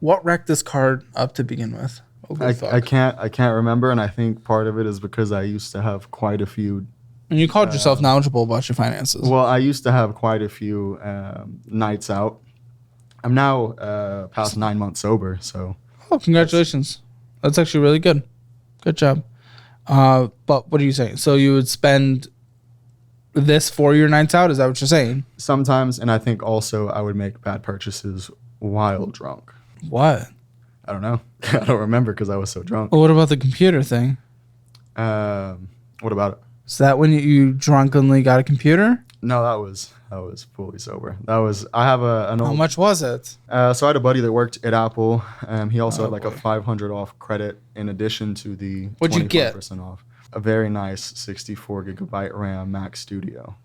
What wrecked this card up to begin with? I can't remember, and I think part of it is because I used to have quite a few. And you called yourself knowledgeable about your finances. Well, I used to have quite a few nights out. I'm now past 9 months sober, so. Oh, congratulations! That's actually really good. Good job. But what are you saying? So you would spend this for your nights out? Is that what you're saying? Sometimes, and I think also I would make bad purchases while drunk. What? I don't know. I don't remember because I was so drunk. Well, what about the computer thing? What about it? Is that when you drunkenly got a computer? No, that was fully sober. I have an old. How much was it? So I had a buddy that worked at Apple. He also had like a 500 off credit in addition to the What'd you get? 25% off. A very nice 64 gigabyte RAM Mac Studio.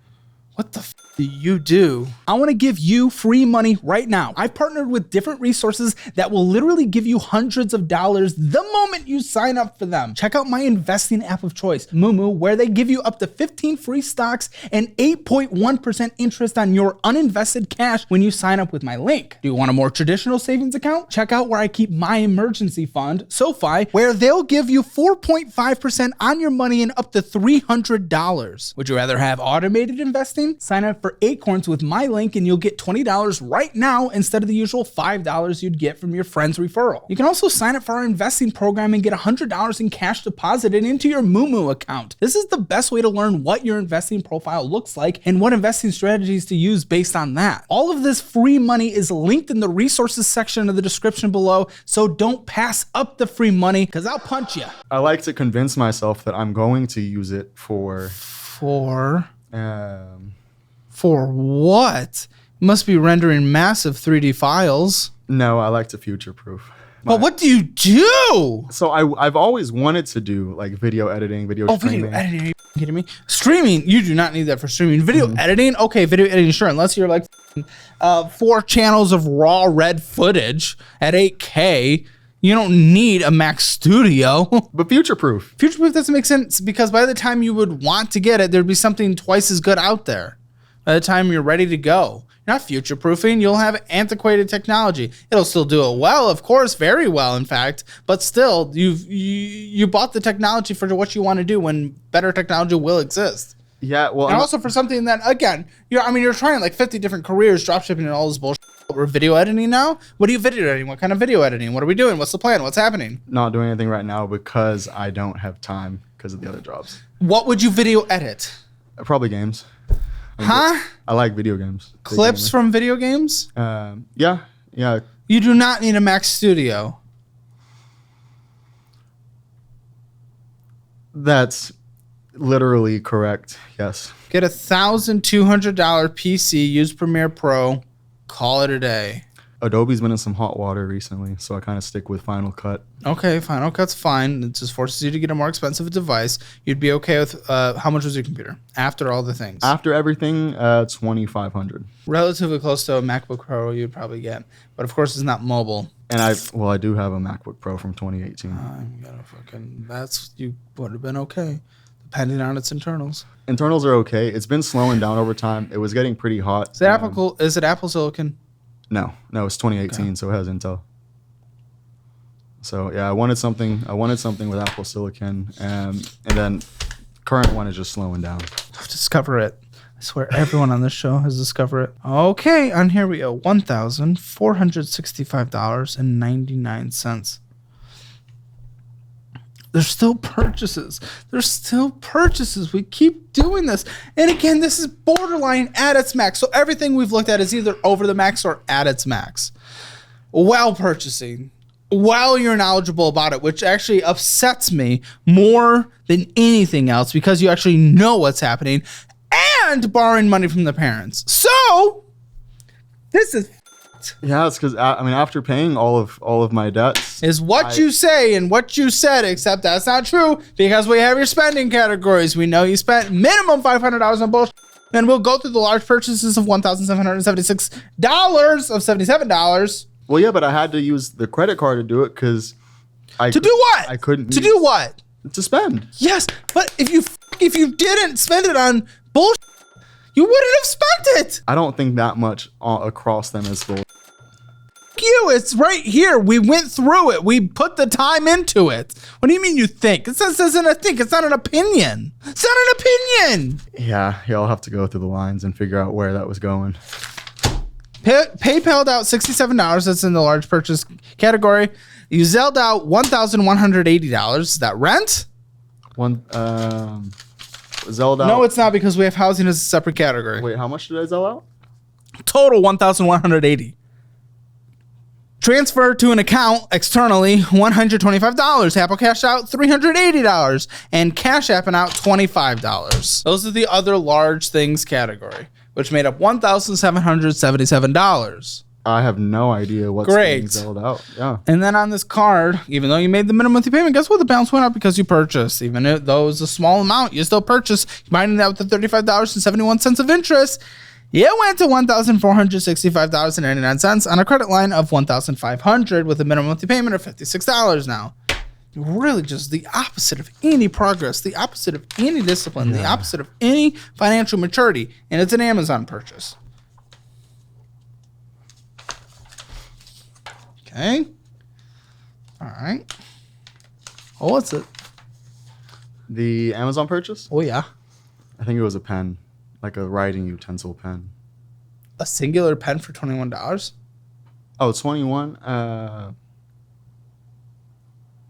What the do you do? I want to give you free money right now. I've partnered with different resources that will literally give you hundreds of dollars the moment you sign up for them. Check out my investing app of choice, Moomoo, where they give you up to 15 free stocks and 8.1% interest on your uninvested cash when you sign up with my link. Do you want a more traditional savings account? Check out where I keep my emergency fund, SoFi, where they'll give you 4.5% on your money and up to $300. Would you rather have automated investing? Sign up for Acorns with my link and you'll get $20 right now instead of the usual $5 you'd get from your friend's referral. You can also sign up for our investing program and get $100 in cash deposited into your Moomoo account. This is the best way to learn what your investing profile looks like and what investing strategies to use based on that. All of this free money is linked in the resources section of the description below, so don't pass up the free money because I'll punch you. I like to convince myself that I'm going to use it for what? You must be rendering massive 3D files. No, I like to future-proof. But what do you do? So I've always wanted to do like video editing, video streaming. Video editing, are you kidding me? Streaming, you do not need that for streaming. Video editing, okay, video editing, sure, unless you're like 4 channels of raw red footage at 8K. You don't need a Mac Studio. But future-proof. Future-proof doesn't make sense because by the time you would want to get it, there'd be something twice as good out there. By the time you're ready to go. You're not future-proofing. You'll have antiquated technology. It'll still do it well, of course, very well, in fact. But still, you bought the technology for what you want to do when better technology will exist. Yeah, well, and also for something that, again, you're trying like 50 different careers, dropshipping and all this bullshit. We're video editing now? What are you video editing? What kind of video editing? What are we doing? What's the plan? What's happening? Not doing anything right now because I don't have time because of the other jobs. What would you video edit? Probably games. Huh? I like video games. Clips from video games? Yeah. You do not need a Mac Studio. That's literally correct. Yes. Get a $1,200 PC, use Premiere Pro, call it a day. Adobe's been in some hot water recently, so I kind of stick with Final Cut. Okay, Final Cut's fine. It just forces you to get a more expensive device. You'd be okay with how much was your computer after all the things? After everything, $2,500. Relatively close to a MacBook Pro you'd probably get, but of course it's not mobile. And I do have a MacBook Pro from 2018. You would have been okay, depending on its internals. Internals are okay. It's been slowing down over time. It was getting pretty hot. Is it Apple Silicon? No, it's 2018, so it has Intel. So yeah, I wanted something with Apple Silicon, and then current one is just slowing down. Discover it. I swear everyone on this show has discovered it. Okay, and here we go. $1,465.99. There's still purchases. We keep doing this. And again, this is borderline at its max. So everything we've looked at is either over the max or at its max. While purchasing, while you're knowledgeable about it, which actually upsets me more than anything else because you actually know what's happening, and borrowing money from the parents. So this is yeah, it's because after paying all of my debts is what you say and what you said, except that's not true because we have your spending categories. We know you spent minimum $500 on bullshit, and we'll go through the large purchases of $1,776 of $77. Well, yeah, but I had to use the credit card to do it because do what? I couldn't do what? To spend. Yes, but if you didn't spend it on bullshit, you wouldn't have spent it. I don't think that much across them is bullshit. you. It's right here. We went through it. We put the time into it. What do you mean you think? It says isn't a think. It's not an opinion. It's not an opinion. Yeah, y'all have to go through the lines and figure out where that was going. PayPal'd out $67. That's in the large purchase category. You Zelled out $1,180. Is that rent? Zelled out. No, it's not because we have housing as a separate category. Wait, how much did I zell out? Total $1,180. Transfer to an account externally $125. Apple Cash out $380 and Cash Apping out $25. Those are the other large things category, which made up $1,777. I have no idea what's being zelled out. Yeah. And then on this card, even though you made the minimum monthly payment, guess what? The balance went up because you purchased. Even though it was a small amount, you still purchased. Combining that with the $35.71 of interest, it went to $1,465.99 on a credit line of $1,500 with a minimum monthly payment of $56 now. Really just the opposite of any progress, the opposite of any discipline, the opposite of any financial maturity. And it's an Amazon purchase. Okay. All right. Oh, what's it? The Amazon purchase? Oh, yeah. I think it was a pen, like a writing utensil pen. A singular pen for $21? Oh, 21?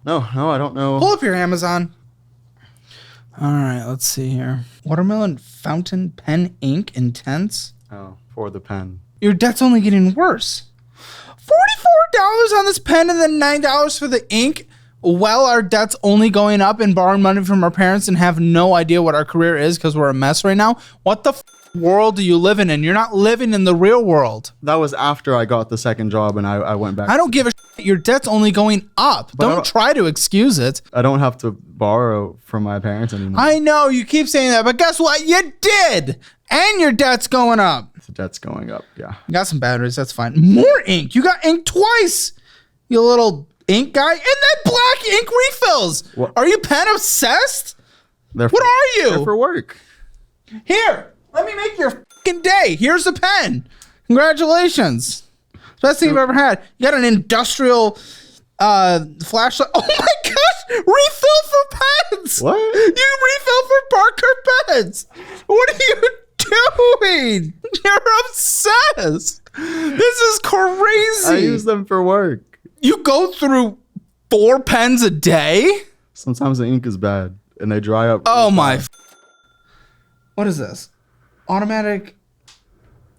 No, I don't know. Pull up your Amazon. All right, let's see here. Watermelon fountain pen ink intense. Oh, for the pen. Your debt's only getting worse. $44 on this pen and then $9 for the ink. Well, our debt's only going up and borrowing money from our parents and have no idea what our career is because we're a mess right now. What the world do you live in? And you're not living in the real world. That was after I got the second job and I went back. I don't give a shit. Your debt's only going up. Don't try to excuse it. I don't have to borrow from my parents anymore. I know you keep saying that, but guess what? You did. And your debt's going up. The debt's going up, yeah. You got some batteries. That's fine. More ink. You got ink twice. You little ink guy. And then black ink refills. What? Are you pen obsessed? What are you? They're for work. Here. Let me make your fucking day. Here's a pen. Congratulations. Best thing you've ever had. You got an industrial flashlight. Oh my gosh. Refill for pens. What? You refill for Parker pens. What are you doing? You're obsessed. This is crazy. I use them for work. You go through 4 pens a day? Sometimes the ink is bad and they dry up. Oh my. What is this? Automatic.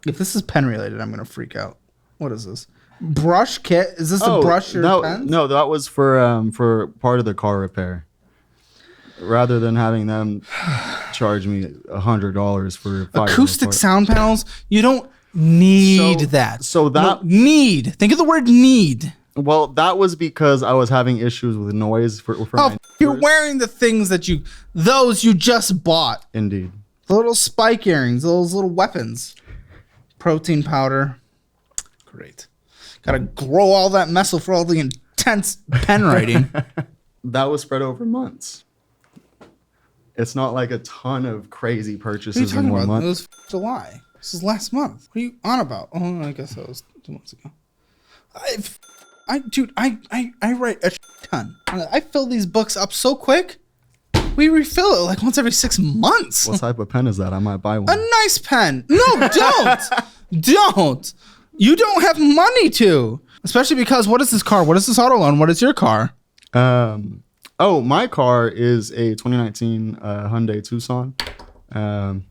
If this is pen related, I'm going to freak out. What is this? Brush kit? Is this to brush your pens? No, that was for part of the car repair. Rather than having them charge me $100 for acoustic sound panels, you don't need that. So that need. Think of the word need. Well, that was because I was having issues with noise for my you're wearing the things that you just bought. Indeed. The little spike earrings, those little weapons. Protein powder. Great. Gotta grow all that muscle for all the intense pen writing. That was spread over months. It's not like a ton of crazy purchases in 1 month. It was July. This is last month. What are you on about? Oh, I guess that was 2 months ago. I write a ton. I fill these books up so quick. We refill it like once every 6 months. What type of pen is that? I might buy one. A nice pen. No, don't. Don't. You don't have money to. Especially because what is this car? What is this auto loan? What is your car? Oh, my car is a 2019 Hyundai Tucson. Not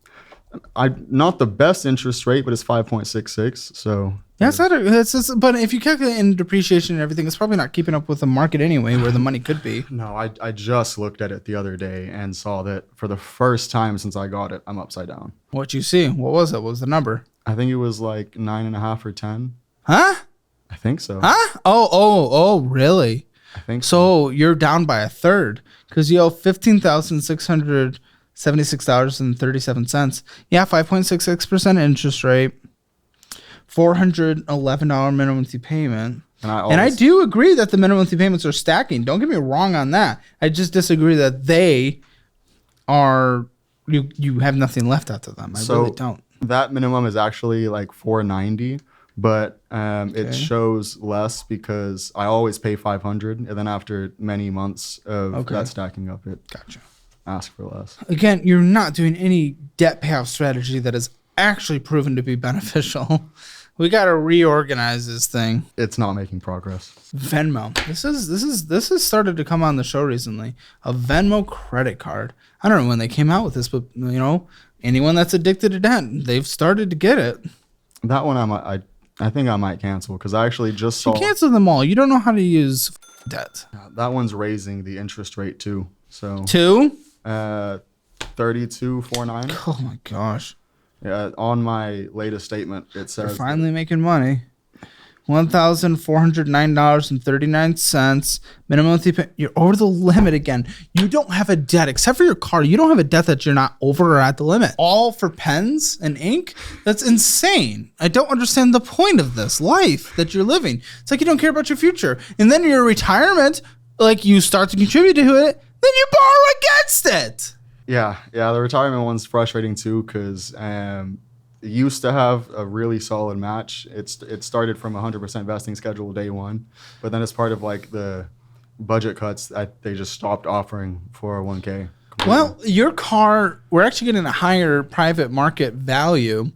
the best interest rate, but it's 5.66. So yeah, but if you calculate in depreciation and everything, it's probably not keeping up with the market anyway, where the money could be. No, I just looked at it the other day and saw that for the first time since I got it, I'm upside down. What'd you see? What was it? What was the number? I think it was like 9.5 or 10. Huh? I think so. Huh? Oh, really? I think so. You're down by a third because you owe $15,676.37. Yeah, 5.66% interest rate, $411 minimum monthly payment. And I do agree that the minimum monthly payments are stacking. Don't get me wrong on that. I just disagree that they are. You have nothing left after them. I really don't. That minimum is actually like $490, but it shows less because I always pay 500, and then after many months of that stacking up, it ask for less. Again, you're not doing any debt payoff strategy that is actually proven to be beneficial. We got to reorganize this thing. It's not making progress. Venmo. This has started to come on the show recently. A Venmo credit card. I don't know when they came out with this, but you know, anyone that's addicted to debt, they've started to get it. That one I think I might cancel because I actually just saw. You cancel them all. You don't know how to use debt. That one's raising the interest rate too. So 32.49. Oh my gosh. Yeah, on my latest statement, it says they're finally making money. $1,409.39. Minimum monthly pay. You're over the limit again. You don't have a debt except for your car. You don't have a debt that you're not over or at the limit. All for pens and ink? That's insane. I don't understand the point of this life that you're living. It's like you don't care about your future. And then your retirement, like you start to contribute to it, then you borrow against it. Yeah. The retirement one's frustrating too because it used to have a really solid match. It started from 100% vesting schedule day one, but then as part of like the budget cuts, they just stopped offering 401k. Well, your car, we're actually getting a higher private market value,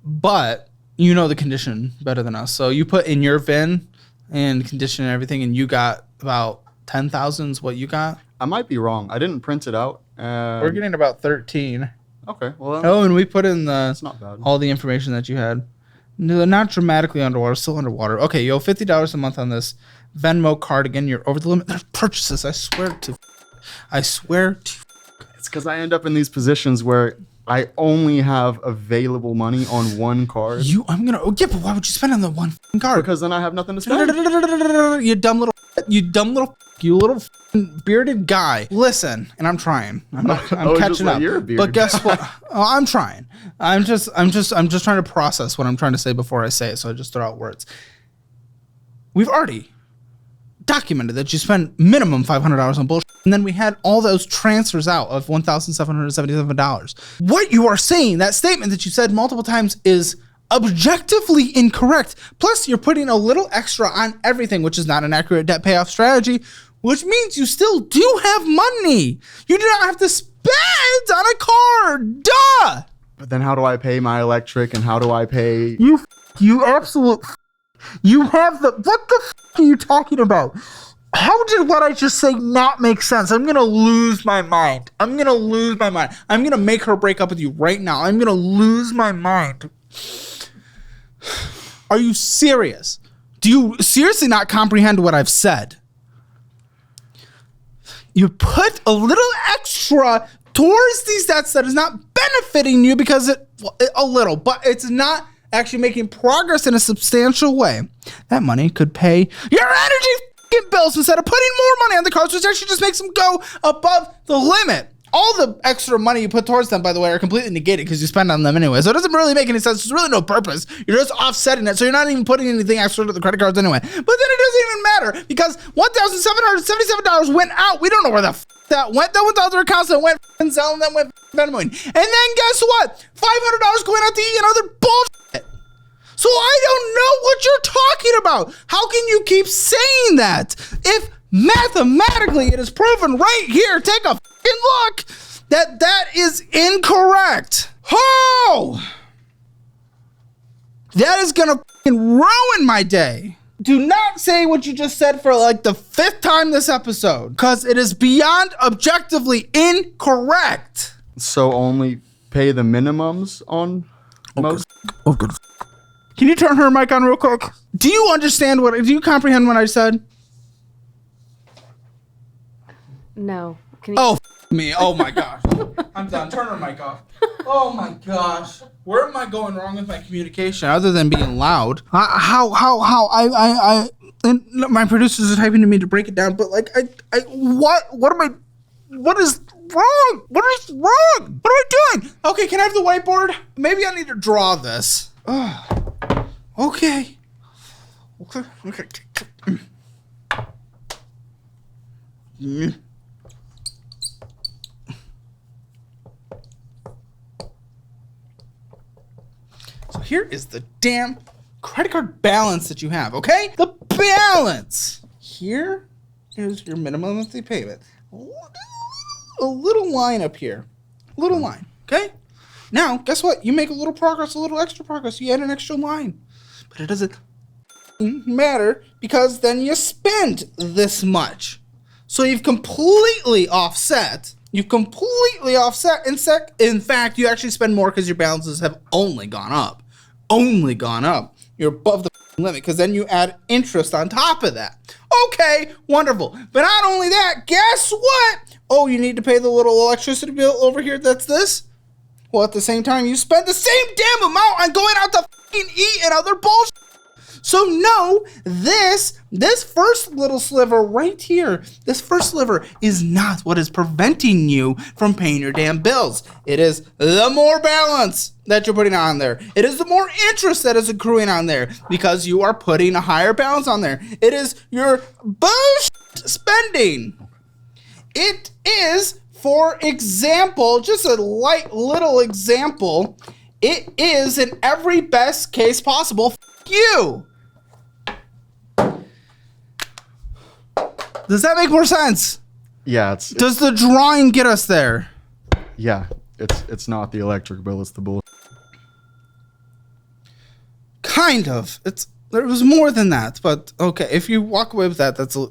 but you know the condition better than us. So you put in your VIN and condition and everything, and you got about 10,000 is what you got? I might be wrong. I didn't print it out. We're getting about 13. Okay. Well. And we put in it's not bad. All the information that you had. No, not dramatically underwater, still underwater. Okay, you owe $50 a month on this Venmo card. Again, you're over the limit. There's purchases. I swear to. It's because I end up in these positions where I only have available money on one card. But why would you spend on the one card? Because then I have nothing to spend. You little bearded guy. Listen, and I'm trying. I'm catching up. But guess what? I'm trying. I'm just trying to process what I'm trying to say before I say it. So I just throw out words. We've already documented that you spend minimum $500 on bullshit. And then we had all those transfers out of $1,777. What you are saying, that statement that you said multiple times, is objectively incorrect. Plus, you're putting a little extra on everything, which is not an accurate debt payoff strategy, which means you still do have money. You do not have to spend on a car. Duh! But then how do I pay my electric and how do I pay... You absolute... You have the... What the are you talking about? How did what I just say not make sense? I'm going to lose my mind. I'm going to make her break up with you right now. I'm going to lose my mind. Are you serious? Do you seriously not comprehend what I've said? You put a little extra towards these debts that is not benefiting you because a little, but it's not actually making progress in a substantial way. That money could pay your energy bills instead of putting more money on the cards, which actually just makes them go above the limit. All the extra money you put towards them, by the way, are completely negated because you spend on them anyway. So it doesn't really make any sense. There's really no purpose. You're just offsetting it. So you're not even putting anything extra to the credit cards anyway. But then it doesn't even matter because $1,777 went out. We don't know where the that went. That went to other accounts that went selling them, went Venmoing. And then guess what? $500 going out to eat and other bullshit. So I don't know what you're talking about. How can you keep saying that if mathematically it is proven right here? Take a look that is incorrect. Oh, that is gonna ruin my day. Do not say what you just said for like the 5th time this episode, because it is beyond objectively incorrect. So only pay the minimums on most. Oh, good. Can you turn her mic on real quick? Do you understand do you comprehend what I said? No. Me. Oh my gosh. I'm done. Turn her mic off. Oh my gosh. Where am I going wrong with my communication other than being loud? And my producers are typing to me to break it down, but like what is wrong? What is wrong? What am I doing? Okay, can I have the whiteboard? Maybe I need to draw this. Okay. So here is the damn credit card balance that you have, okay? The balance. Here is your minimum monthly payment. A little line up here. A little line, okay? Now, guess what? You make a little progress, a little extra progress. You add an extra line. But it doesn't matter because then you spend this much. So you've completely offset. In fact, you actually spend more because your balances have only gone up. You're above the limit because then you add interest on top of that. Okay, wonderful. But not only that, guess what? Oh, you need to pay the little electricity bill over here. That's this. Well, at the same time, you spend the same damn amount on going out to fucking eat and other bullshit. So no, this first little sliver right here, this first sliver is not what is preventing you from paying your damn bills. It is the more balance that you're putting on there. It is the more interest that is accruing on there because you are putting a higher balance on there. It is your bullshit spending. It is, for example, just a light little example, it is in every best case possible, you. Does that make more sense? Yeah, Does the drawing get us there? Yeah, it's not the electric bill, it's the bull. Kind of. There was more than that, but okay. If you walk away with that, that's a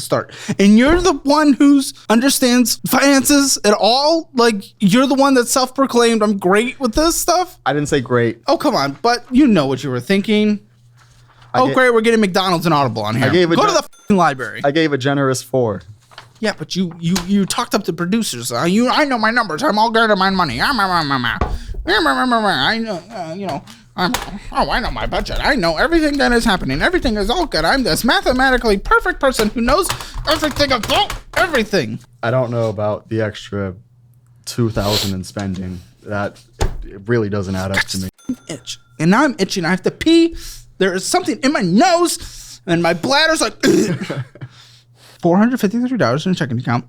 start. And you're the one who's understands finances at all. Like you're the one that's self-proclaimed. I'm great with this stuff. I didn't say great. Oh come on, but you know what you were thinking. Great, we're getting McDonald's and Audible on here. Go to the f***ing library. I gave a generous 4. Yeah, but you talked up to producers. I know my numbers. I'm all good at my money. I know, I know my budget. I know everything that is happening. Everything is all good. I'm this mathematically perfect person who knows everything about everything. I don't know about the extra $2,000 in spending. That it really doesn't add up to me. Itch, and now I'm itching. I have to pee. There is something in my nose, and my bladder's like $453 in a checking account.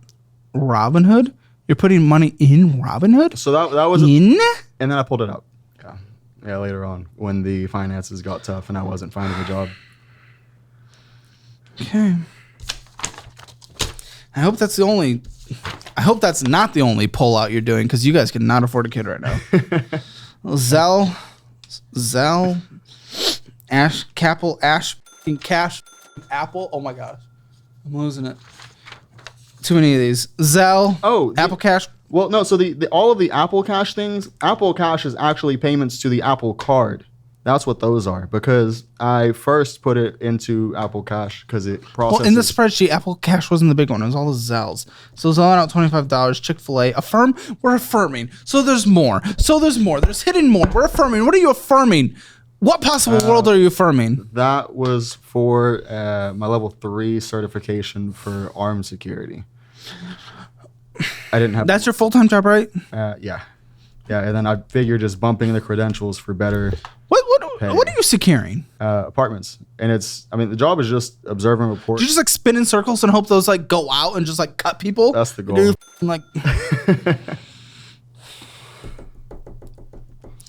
Robinhood? You're putting money in Robinhood? So that was in? And then I pulled it out. Yeah, later on when the finances got tough and I wasn't finding a job. Okay. I hope that's not the only pullout you're doing because you guys cannot afford a kid right now. Zell, Ash, Cappel, Ash, Cash, Apple. Oh my gosh. I'm losing it. Too many of these. Zell. Apple Cash. Well, no. So the all of the Apple Cash things, Apple Cash is actually payments to the Apple Card. That's what those are because I first put it into Apple Cash because it processes. Well, in the spreadsheet, Apple Cash wasn't the big one. It was all the Zells. So Zell out $25. Chick-fil-A. Affirm. We're affirming. So there's more. There's hidden more. We're affirming. What are you affirming? What possible world are you affirming? That was for my level 3 certification for armed security. I didn't have. That's your full-time job, right? Yeah, and then I figured just bumping the credentials for better. What are you securing? Apartments, and the job is just observe and report. Do you just like spin in circles and hope those like go out and just like cut people? That's the goal. Like.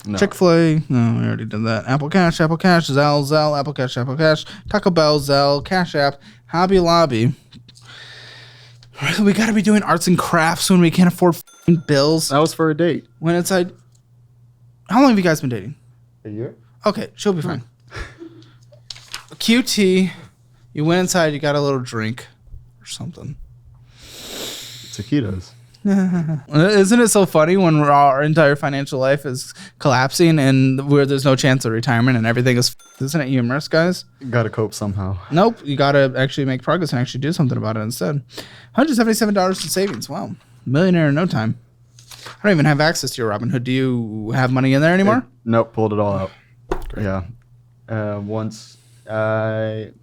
No. Chick-fil-A, no, we already did that. Apple Cash, Zell, Apple Cash, Taco Bell, Zell, Cash App, Hobby Lobby. We gotta be doing arts and crafts when we can't afford bills. That was for a date. When it's like, how long have you guys been dating? A year. Okay, she'll be fine. QT, you went inside, you got a little drink or something. Taquitos. Isn't it so funny when our entire financial life is collapsing and where there's no chance of retirement and everything is isn't it humorous, guys? You gotta cope somehow. Nope, you gotta actually make progress and actually do something about it instead. $177 in savings. Wow, millionaire in no time. I don't even have access to your Robinhood. Do you have money in there anymore? Nope, pulled it all out. Great. Yeah, once I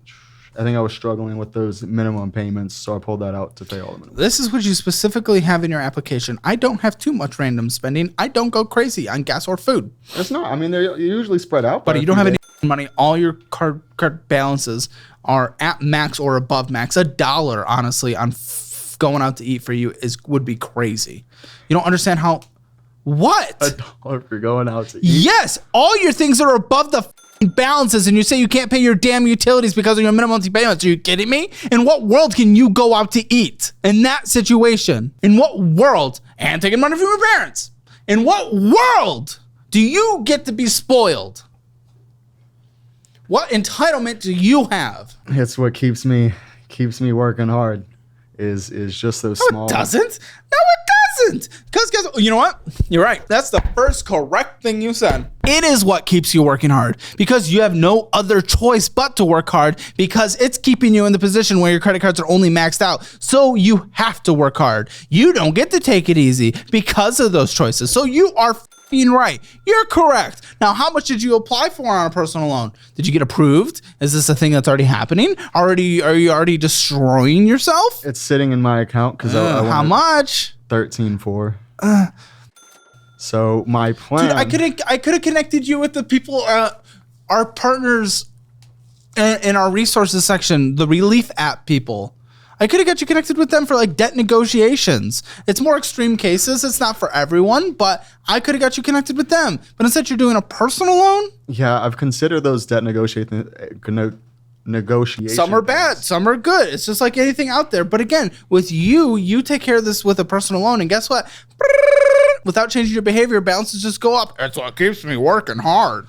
think I was struggling with those minimum payments, so I pulled that out to pay all the minimum. This is what you specifically have in your application. I don't have too much random spending. I don't go crazy on gas or food. It's not. I mean, they're usually spread out. But you don't have any money. All your card balances are at max or above max. $1, honestly, on going out to eat for you would be crazy. You don't understand how... What? $1 for going out to eat? Yes! All your things are above the balances and you say you can't pay your damn utilities because of your minimum monthly payments. Are you kidding me? In what world can you go out to eat in that situation? In what world? And taking money from your parents. In what world do you get to be spoiled? What entitlement do you have? It's what keeps me working hard. Is just those small. It doesn't. No, it doesn't. Because guys, you know what? You're right. That's the first correct thing you said. It is what keeps you working hard because you have no other choice but to work hard because it's keeping you in the position where your credit cards are only maxed out. So you have to work hard. You don't get to take it easy because of those choices. So you are right. You're correct. Now, how much did you apply for on a personal loan? Did you get approved? Is this a thing that's already happening? Are you already destroying yourself? It's sitting in my account because how much? 13.4. So my plan. Dude, I could have connected you with the people, our partners in our resources section, the relief app people. I could have got you connected with them for like debt negotiations. It's more extreme cases. It's not for everyone, but I could have got you connected with them. But instead, you're doing a personal loan? Yeah, I've considered those debt negotiations. Some are bad, some are good. It's just like anything out there. But again, with you take care of this with a personal loan. And guess what? Without changing your behavior, balances just go up. That's what keeps me working hard.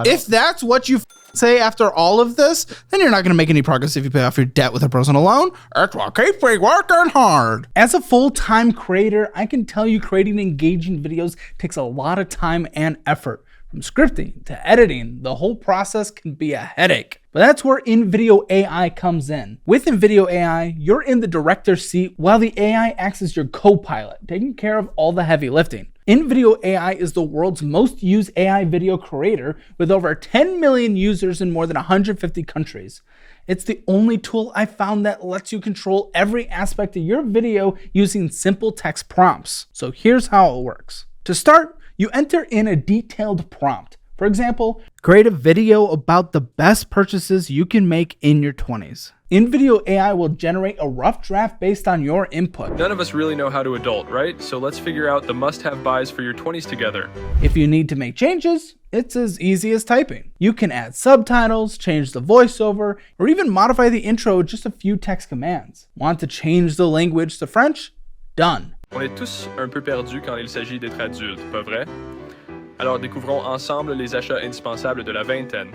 If that's what you say after all of this, then you're not going to make any progress if you pay off your debt with a personal loan. That's what keeps me working hard. As a full-time creator, I can tell you creating engaging videos takes a lot of time and effort. From scripting to editing, the whole process can be a headache. But that's where InVideo AI comes in. With InVideo AI, you're in the director's seat while the AI acts as your co-pilot, taking care of all the heavy lifting. InVideo AI is the world's most used AI video creator with over 10 million users in more than 150 countries. It's the only tool I found that lets you control every aspect of your video using simple text prompts. So here's how it works. To start, you enter in a detailed prompt. For example, create a video about the best purchases you can make in your 20s. InVideo AI will generate a rough draft based on your input. None of us really know how to adult, right? So let's figure out the must-have buys for your 20s together. If you need to make changes, it's as easy as typing. You can add subtitles, change the voiceover, or even modify the intro with just a few text commands. Want to change the language to French? Done. On est tous un peu perdus quand il s'agit d'être adulte, pas vrai? Alors découvrons ensemble les achats indispensables de la vingtaine.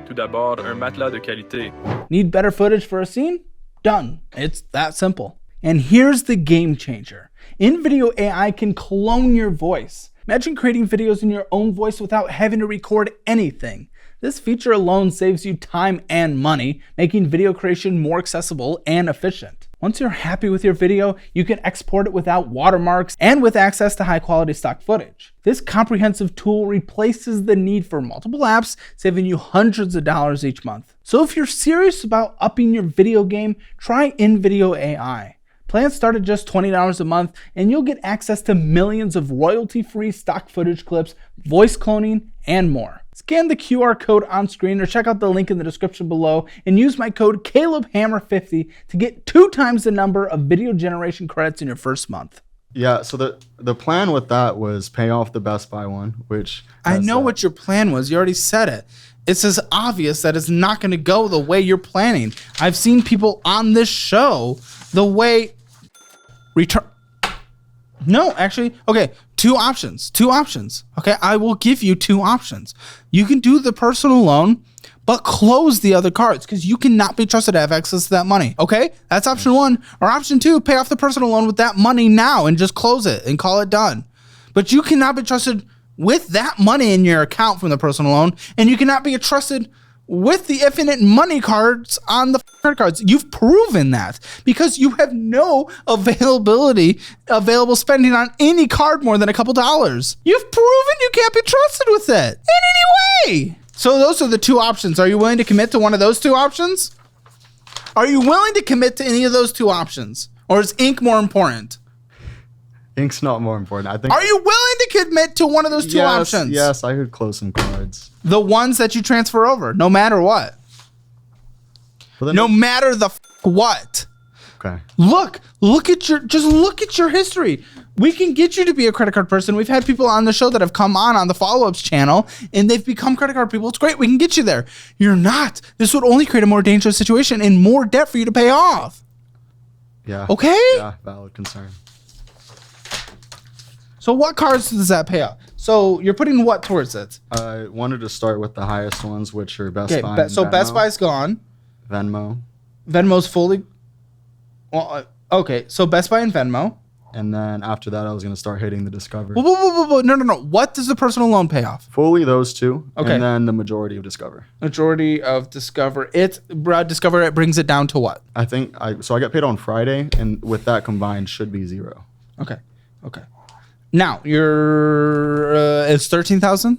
Tout d'abord, un matelas de qualité. Need better footage for a scene? Done. It's that simple. And here's the game changer. InVideo AI can clone your voice. Imagine creating videos in your own voice without having to record anything. This feature alone saves you time and money, making video creation more accessible and efficient. Once you're happy with your video, you can export it without watermarks and with access to high-quality stock footage. This comprehensive tool replaces the need for multiple apps, saving you hundreds of dollars each month. So if you're serious about upping your video game, try InVideo AI. Plans start at just $20 a month, and you'll get access to millions of royalty-free stock footage clips, voice cloning, and more. Scan the QR code on screen or check out the link in the description below and use my code CalebHammer50 to get 2 times the number of video generation credits in your first month. Yeah, so the plan with that was pay off the Best Buy one, which I know what your plan was. You already said it. It's as obvious that it's not going to go the way you're planning. I've seen people on this show the way return. No, actually, okay, two options. Okay, I will give you 2 options. You can do the personal loan, but close the other cards because you cannot be trusted to have access to that money. Okay, that's option 1. Or option 2, pay off the personal loan with that money now and just close it and call it done. But you cannot be trusted with that money in your account from the personal loan, and you cannot be trusted with the infinite money cards on the credit cards. You've proven that because you have no available spending on any card more than a couple dollars. You've proven you can't be trusted with it in any way. So those are the 2 options. Are you willing to commit to one of those 2 options? Are you willing to commit to any of those 2 options? Or is ink more important? Ink's not more important. I think. Are you willing to commit to one of those 2 options? Yes, I could close some cards. The ones that you transfer over, no matter what. No matter the what. Okay. Look at your history. We can get you to be a credit card person. We've had people on the show that have come on the follow-ups channel and they've become credit card people. It's great. We can get you there. You're not. This would only create a more dangerous situation and more debt for you to pay off. Yeah. Okay? Yeah, valid concern. So what cards does that pay off? So you're putting what towards it? I wanted to start with the highest ones, which are Best Buy and So Venmo. Best Buy's gone. Venmo's fully... Well, okay, so Best Buy and Venmo. And then after that, I was going to start hitting the Discover. Whoa. No. What does the personal loan pay off? Fully those two. Okay. And then the majority of Discover. Majority of Discover. Discover, it brings it down to what? I think I get paid on Friday, and with that combined should be zero. Okay. Now, it's $13,000?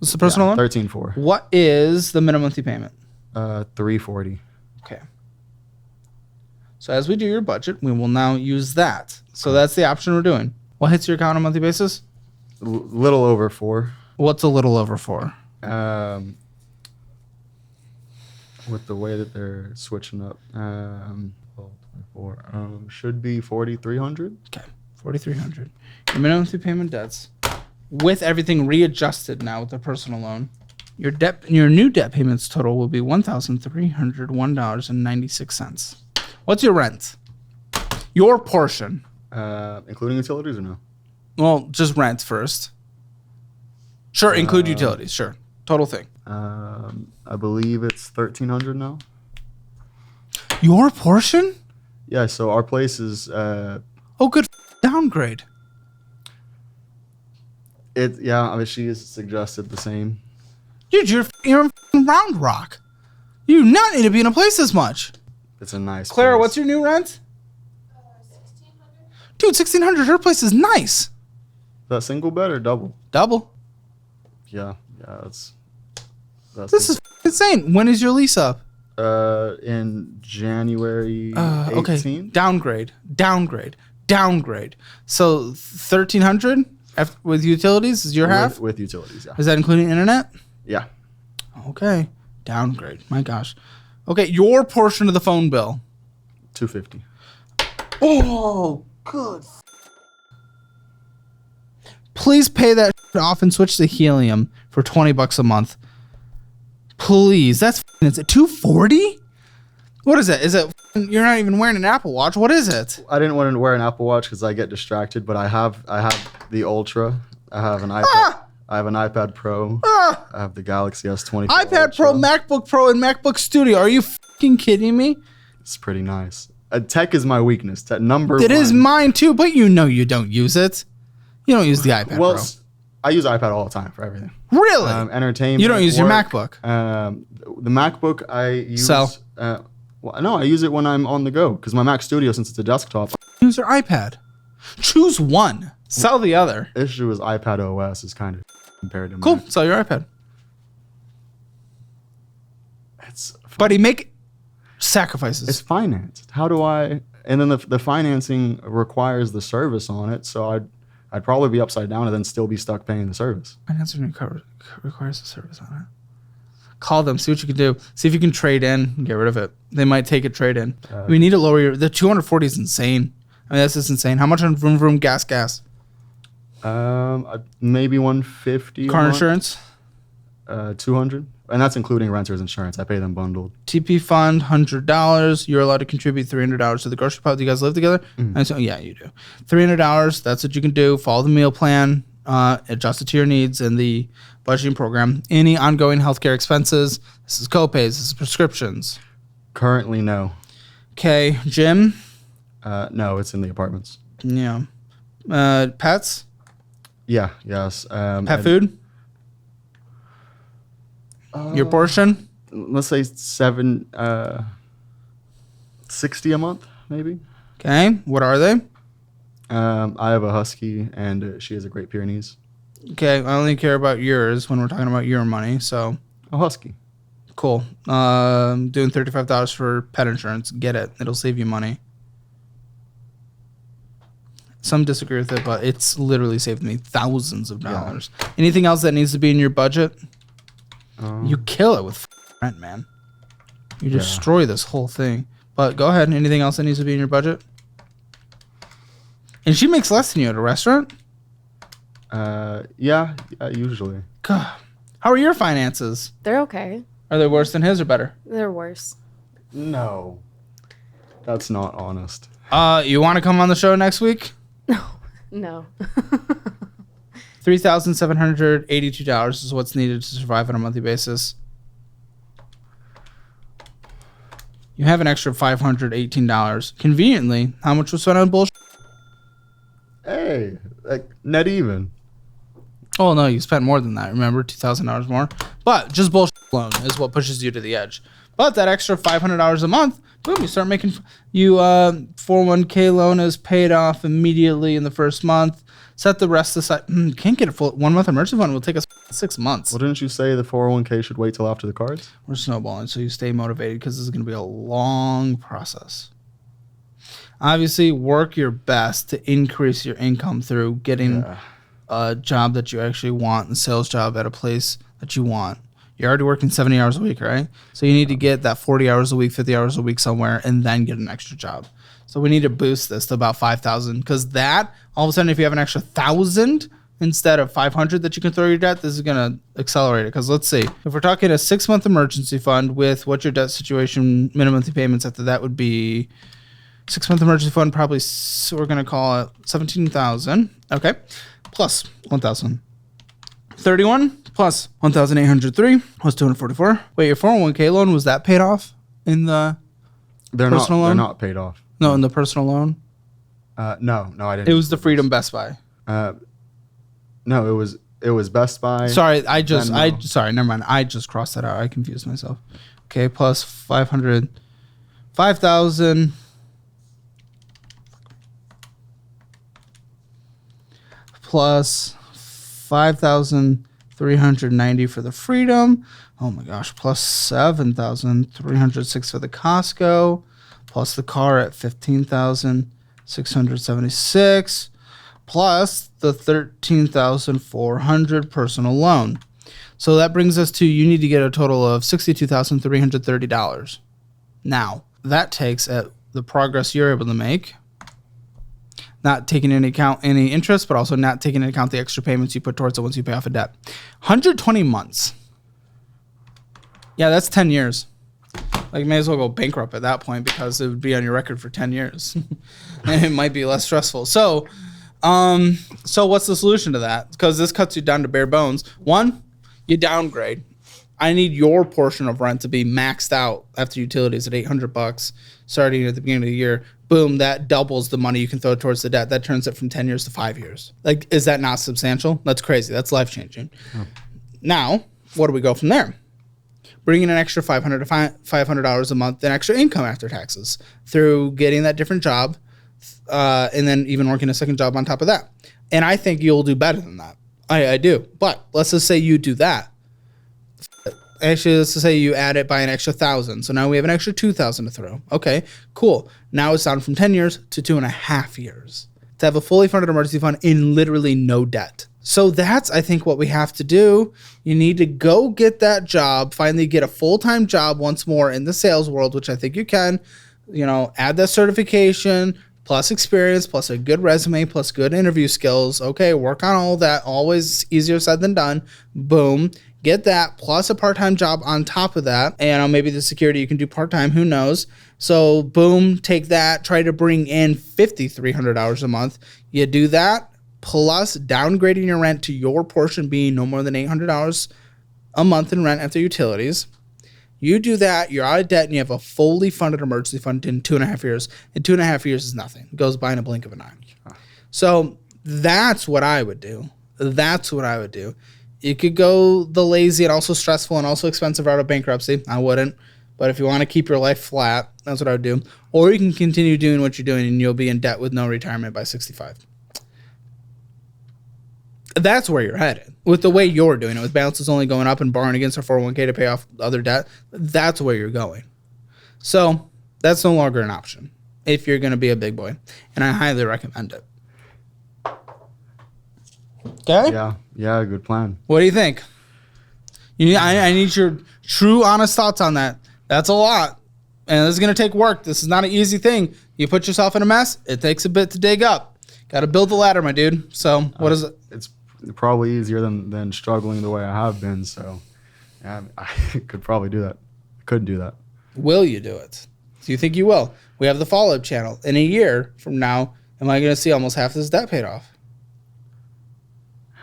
What's the personal loan? 13.4. What is the minimum monthly payment? $340. Okay. So as we do your budget, we will now use that. So that's the option we're doing. What hits your account on a monthly basis? Little over 4. What's a little over 4? With the way that they're switching up, 4 should be 4,300. Okay, 4,300. Your minimum monthly payment debts, with everything readjusted now with the personal loan, your new debt payments total will be $1,301.96. What's your rent? Your portion. Including utilities or no? Well, just rent first. Sure, include utilities. Sure, total thing. I believe it's 1,300 now. Your portion? Yeah. So our place is. Good downgrade. I mean, she has suggested the same. Dude, you're in Round Rock. You do not need to be in a place this much. It's a nice. Clara, place. what's your new rent? 1,600. Dude, 1,600. Her place is nice. Is that single bed or double? Double. Yeah. That's This is insane. When is your lease up? In January 18th. Okay. Downgrade. So 1,300 with utilities is your half? With utilities, yeah. Is that including internet? Yeah. Okay. Downgrade. My gosh. Okay, your portion of the phone bill. $250. Oh, good. Please pay that off and switch to helium for $20 a month. Please. It's at $240? What is it? Is it you're not even wearing an Apple Watch? What is it? I didn't want to wear an Apple Watch because I get distracted, but I have the Ultra. I have an iPad. I have an iPad Pro. I have the Galaxy S24. iPad Ultra. Pro, MacBook Pro, and MacBook Studio. Are you fucking kidding me? It's pretty nice. Tech is my weakness. Number one. It is mine too, but you don't use it. You don't use the iPad Well, Pro. I use iPad all the time for everything. Really? Entertainment. You don't use your work. MacBook. The MacBook I use. Sell. No, I use it when I'm on the go because my Mac Studio, since it's a desktop. Use your iPad. Choose one. Sell the other. Issue is iPad OS is kind of compared to Cool. Mac. Sell your iPad. It's Buddy, make sacrifices. It's financed. How do I? And then the financing requires the service on it, so I'd probably be upside down and then still be stuck paying the service. Financing requires a service on it. Call them. See what you can do. See if you can trade in and get rid of it. They might take a trade in. We need to lower the 240 is insane. I mean, that's just insane. How much on vroom gas? Maybe 150. Car insurance? 200, and that's including renter's insurance. I pay them bundled. TP fund, $100. You're allowed to contribute $300 to the grocery pot. Do you guys live together? And so, yeah, you do. $300. That's what you can do. Follow the meal plan. Adjust it to your needs in the budgeting program. Any ongoing healthcare expenses. This is copays. This is prescriptions. Currently, no. Okay, gym. No, it's in the apartments. Yeah. Pets. Yeah. Yes. Pet food. Your portion. Let's say 60 a month, maybe. Okay. What are they? I have a husky, and she has a Great Pyrenees. Okay. I only care about yours when we're talking about your money. So. A husky. Cool. Doing $35 for pet insurance. Get it. It'll save you money. Some disagree with it, but it's literally saved me thousands of dollars. Yeah. Anything else that needs to be in your budget? You kill it with rent, man. You destroy this whole thing. But go ahead. Anything else that needs to be in your budget? And she makes less than you at a restaurant? Yeah, usually. God. How are your finances? They're okay. Are they worse than his or better? They're worse. No. That's not honest. You want to come on the show next week? No. $3,782 is what's needed to survive on a monthly basis. You have an extra $518. Conveniently, how much was spent on bullshit? Hey, like net even. Oh, no, you spent more than that. Remember, $2,000 more. But just bullshit alone is what pushes you to the edge. But that extra $500 a month, boom, you start making... 401k loan is paid off immediately in the first month. Set the rest aside. Can't get a full 1 month emergency fund. It will take us 6 months. Well, didn't you say the 401k should wait till after the cards? We're snowballing, so you stay motivated because this is going to be a long process. Obviously, work your best to increase your income through getting a job that you actually want, a sales job at a place that you want. You're already working 70 hours a week, right? So you need to get that 40 hours a week, 50 hours a week somewhere, and then get an extra job. So we need to boost this to about 5,000 because that, all of a sudden, if you have an extra 1,000 instead of 500 that you can throw your debt, this is going to accelerate it. Because let's see, if we're talking a 6-month emergency fund with what your debt situation, minimum monthly payments after that would be 6-month emergency fund, probably we're going to call it 17,000. Okay. Plus 1,031 plus 1,803 plus 244. Wait, your 401k loan, was that paid off in the personal loan? They're not paid off. No, in the personal loan? No, I didn't. It was the Freedom Best Buy. No, it was Best Buy. Sorry, sorry, never mind. I just crossed that out. I confused myself. Okay, plus 5,000 plus 5,390 for the Freedom. Oh my gosh, plus 7,306 for the Costco, plus the car at 15,676, plus the 13,400 personal loan. So that brings us to, you need to get a total of $62,330. Now, that takes at the progress you're able to make, not taking into account any interest, but also not taking into account the extra payments you put towards it once you pay off a debt. 120 months. Yeah, that's 10 years. Like, you may as well go bankrupt at that point because it would be on your record for 10 years. And it might be less stressful. So what's the solution to that? Because this cuts you down to bare bones. One, you downgrade. I need your portion of rent to be maxed out after utilities at $800 starting at the beginning of the year. Boom, that doubles the money you can throw towards the debt. That turns it from 10 years to 5 years. Like, is that not substantial? That's crazy. That's life-changing. Oh. Now, what do we go from there? Bring in an extra $500 a month in extra income after taxes through getting that different job and then even working a second job on top of that. And I think you'll do better than that. I do. But let's just say you do that. Actually, let's just say you add it by an extra 1,000. So now we have an extra 2,000 to throw. Okay, cool. Now it's down from 10 years to 2.5 years to have a fully funded emergency fund in literally no debt. So that's, I think, what we have to do. You need to go get that job, finally get a full-time job once more in the sales world, which I think you can. You know, add that certification, plus experience, plus a good resume, plus good interview skills. Okay, work on all that. Always easier said than done. Boom. Get that, plus a part-time job on top of that. And maybe the security you can do part-time, who knows? So boom, take that, try to bring in $5,300 a month. You do that, plus downgrading your rent to your portion being no more than $800 a month in rent after utilities. You do that, you're out of debt, and you have a fully funded emergency fund in 2.5 years. And 2.5 years is nothing. It goes by in a blink of an eye. So that's what I would do. That's what I would do. You could go the lazy and also stressful and also expensive route of bankruptcy. I wouldn't. But if you want to keep your life flat, that's what I would do. Or you can continue doing what you're doing and you'll be in debt with no retirement by 65. That's where you're headed. With the way you're doing it, with balances only going up and borrowing against our 401k to pay off other debt, that's where you're going. So that's no longer an option if you're going to be a big boy. And I highly recommend it. Okay? Yeah, good plan. What do you think? I need your true, honest thoughts on that. That's a lot. And this is going to take work. This is not an easy thing. You put yourself in a mess, it takes a bit to dig up. Got to build the ladder, my dude. So what is it? It's probably easier than struggling the way I have been. So yeah, I could probably do that. I could do that. Will you do it? Do you think you will? We have the follow-up channel. In a year from now, am I going to see almost half this debt paid off?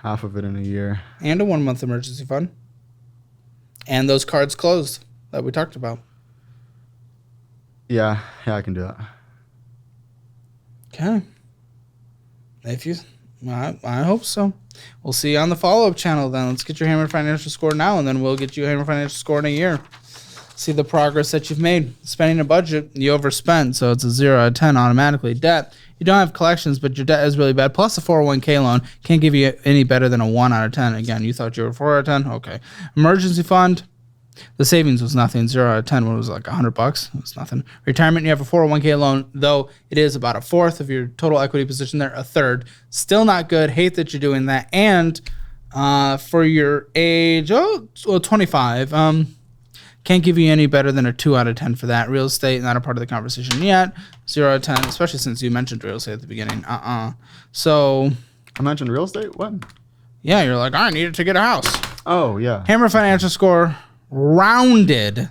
Half of it in a year. And a 1-month emergency fund. And those cards closed that we talked about. Yeah, I can do that. Okay. I hope so. We'll see you on the follow-up channel then. Let's get your Hammer Financial Score now, and then we'll get you a Hammer Financial Score in a year. See the progress that you've made. Spending a budget, you overspend, so it's a 0 out of 10 automatically. Debt, you don't have collections, but your debt is really bad. Plus a 401k loan can't give you any better than a 1 out of 10. Again, you thought you were 4 out of 10? Okay. Emergency fund, the savings was nothing. 0 out of 10. What was it, like $100? It was nothing. Retirement, you have a 401k loan, though it is about a fourth of your total equity position there, a third. Still not good. Hate that you're doing that. And for your age, 25, can't give you any better than a 2 out of 10 for that. Real estate, not a part of the conversation yet. 0 out of 10, especially since you mentioned real estate at the beginning. So I mentioned real estate? What? yeah, you're like, I needed to get a house. Oh, yeah. Hammer Financial Score rounded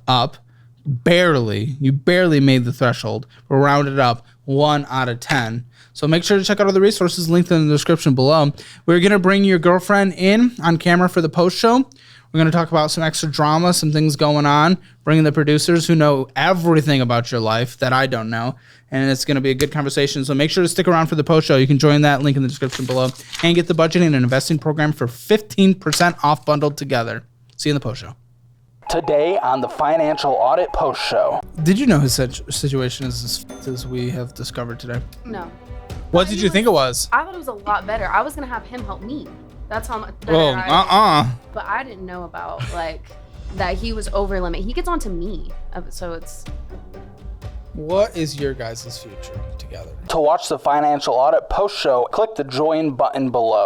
up, barely. You barely made the threshold, but rounded up 1 out of 10. So make sure to check out all the resources linked in the description below. We're going to bring your girlfriend in on camera for the post show. We're going to talk about some extra drama, some things going on, bringing the producers who know everything about your life that I don't know. And it's going to be a good conversation. So make sure to stick around for the post show. You can join that link in the description below and get the budgeting and investing program for 15% off bundled together. See you in the post show. Today on the Financial Audit Post Show. Did you know his situation is as we have discovered today? No. What did you think it was? I thought it was a lot better. I was going to have him help me. That's how much better But I didn't know about, like, that he was over limit. He gets on to me. So it's... What is your guys' future together? To watch the Financial Audit Post Show, click the join button below.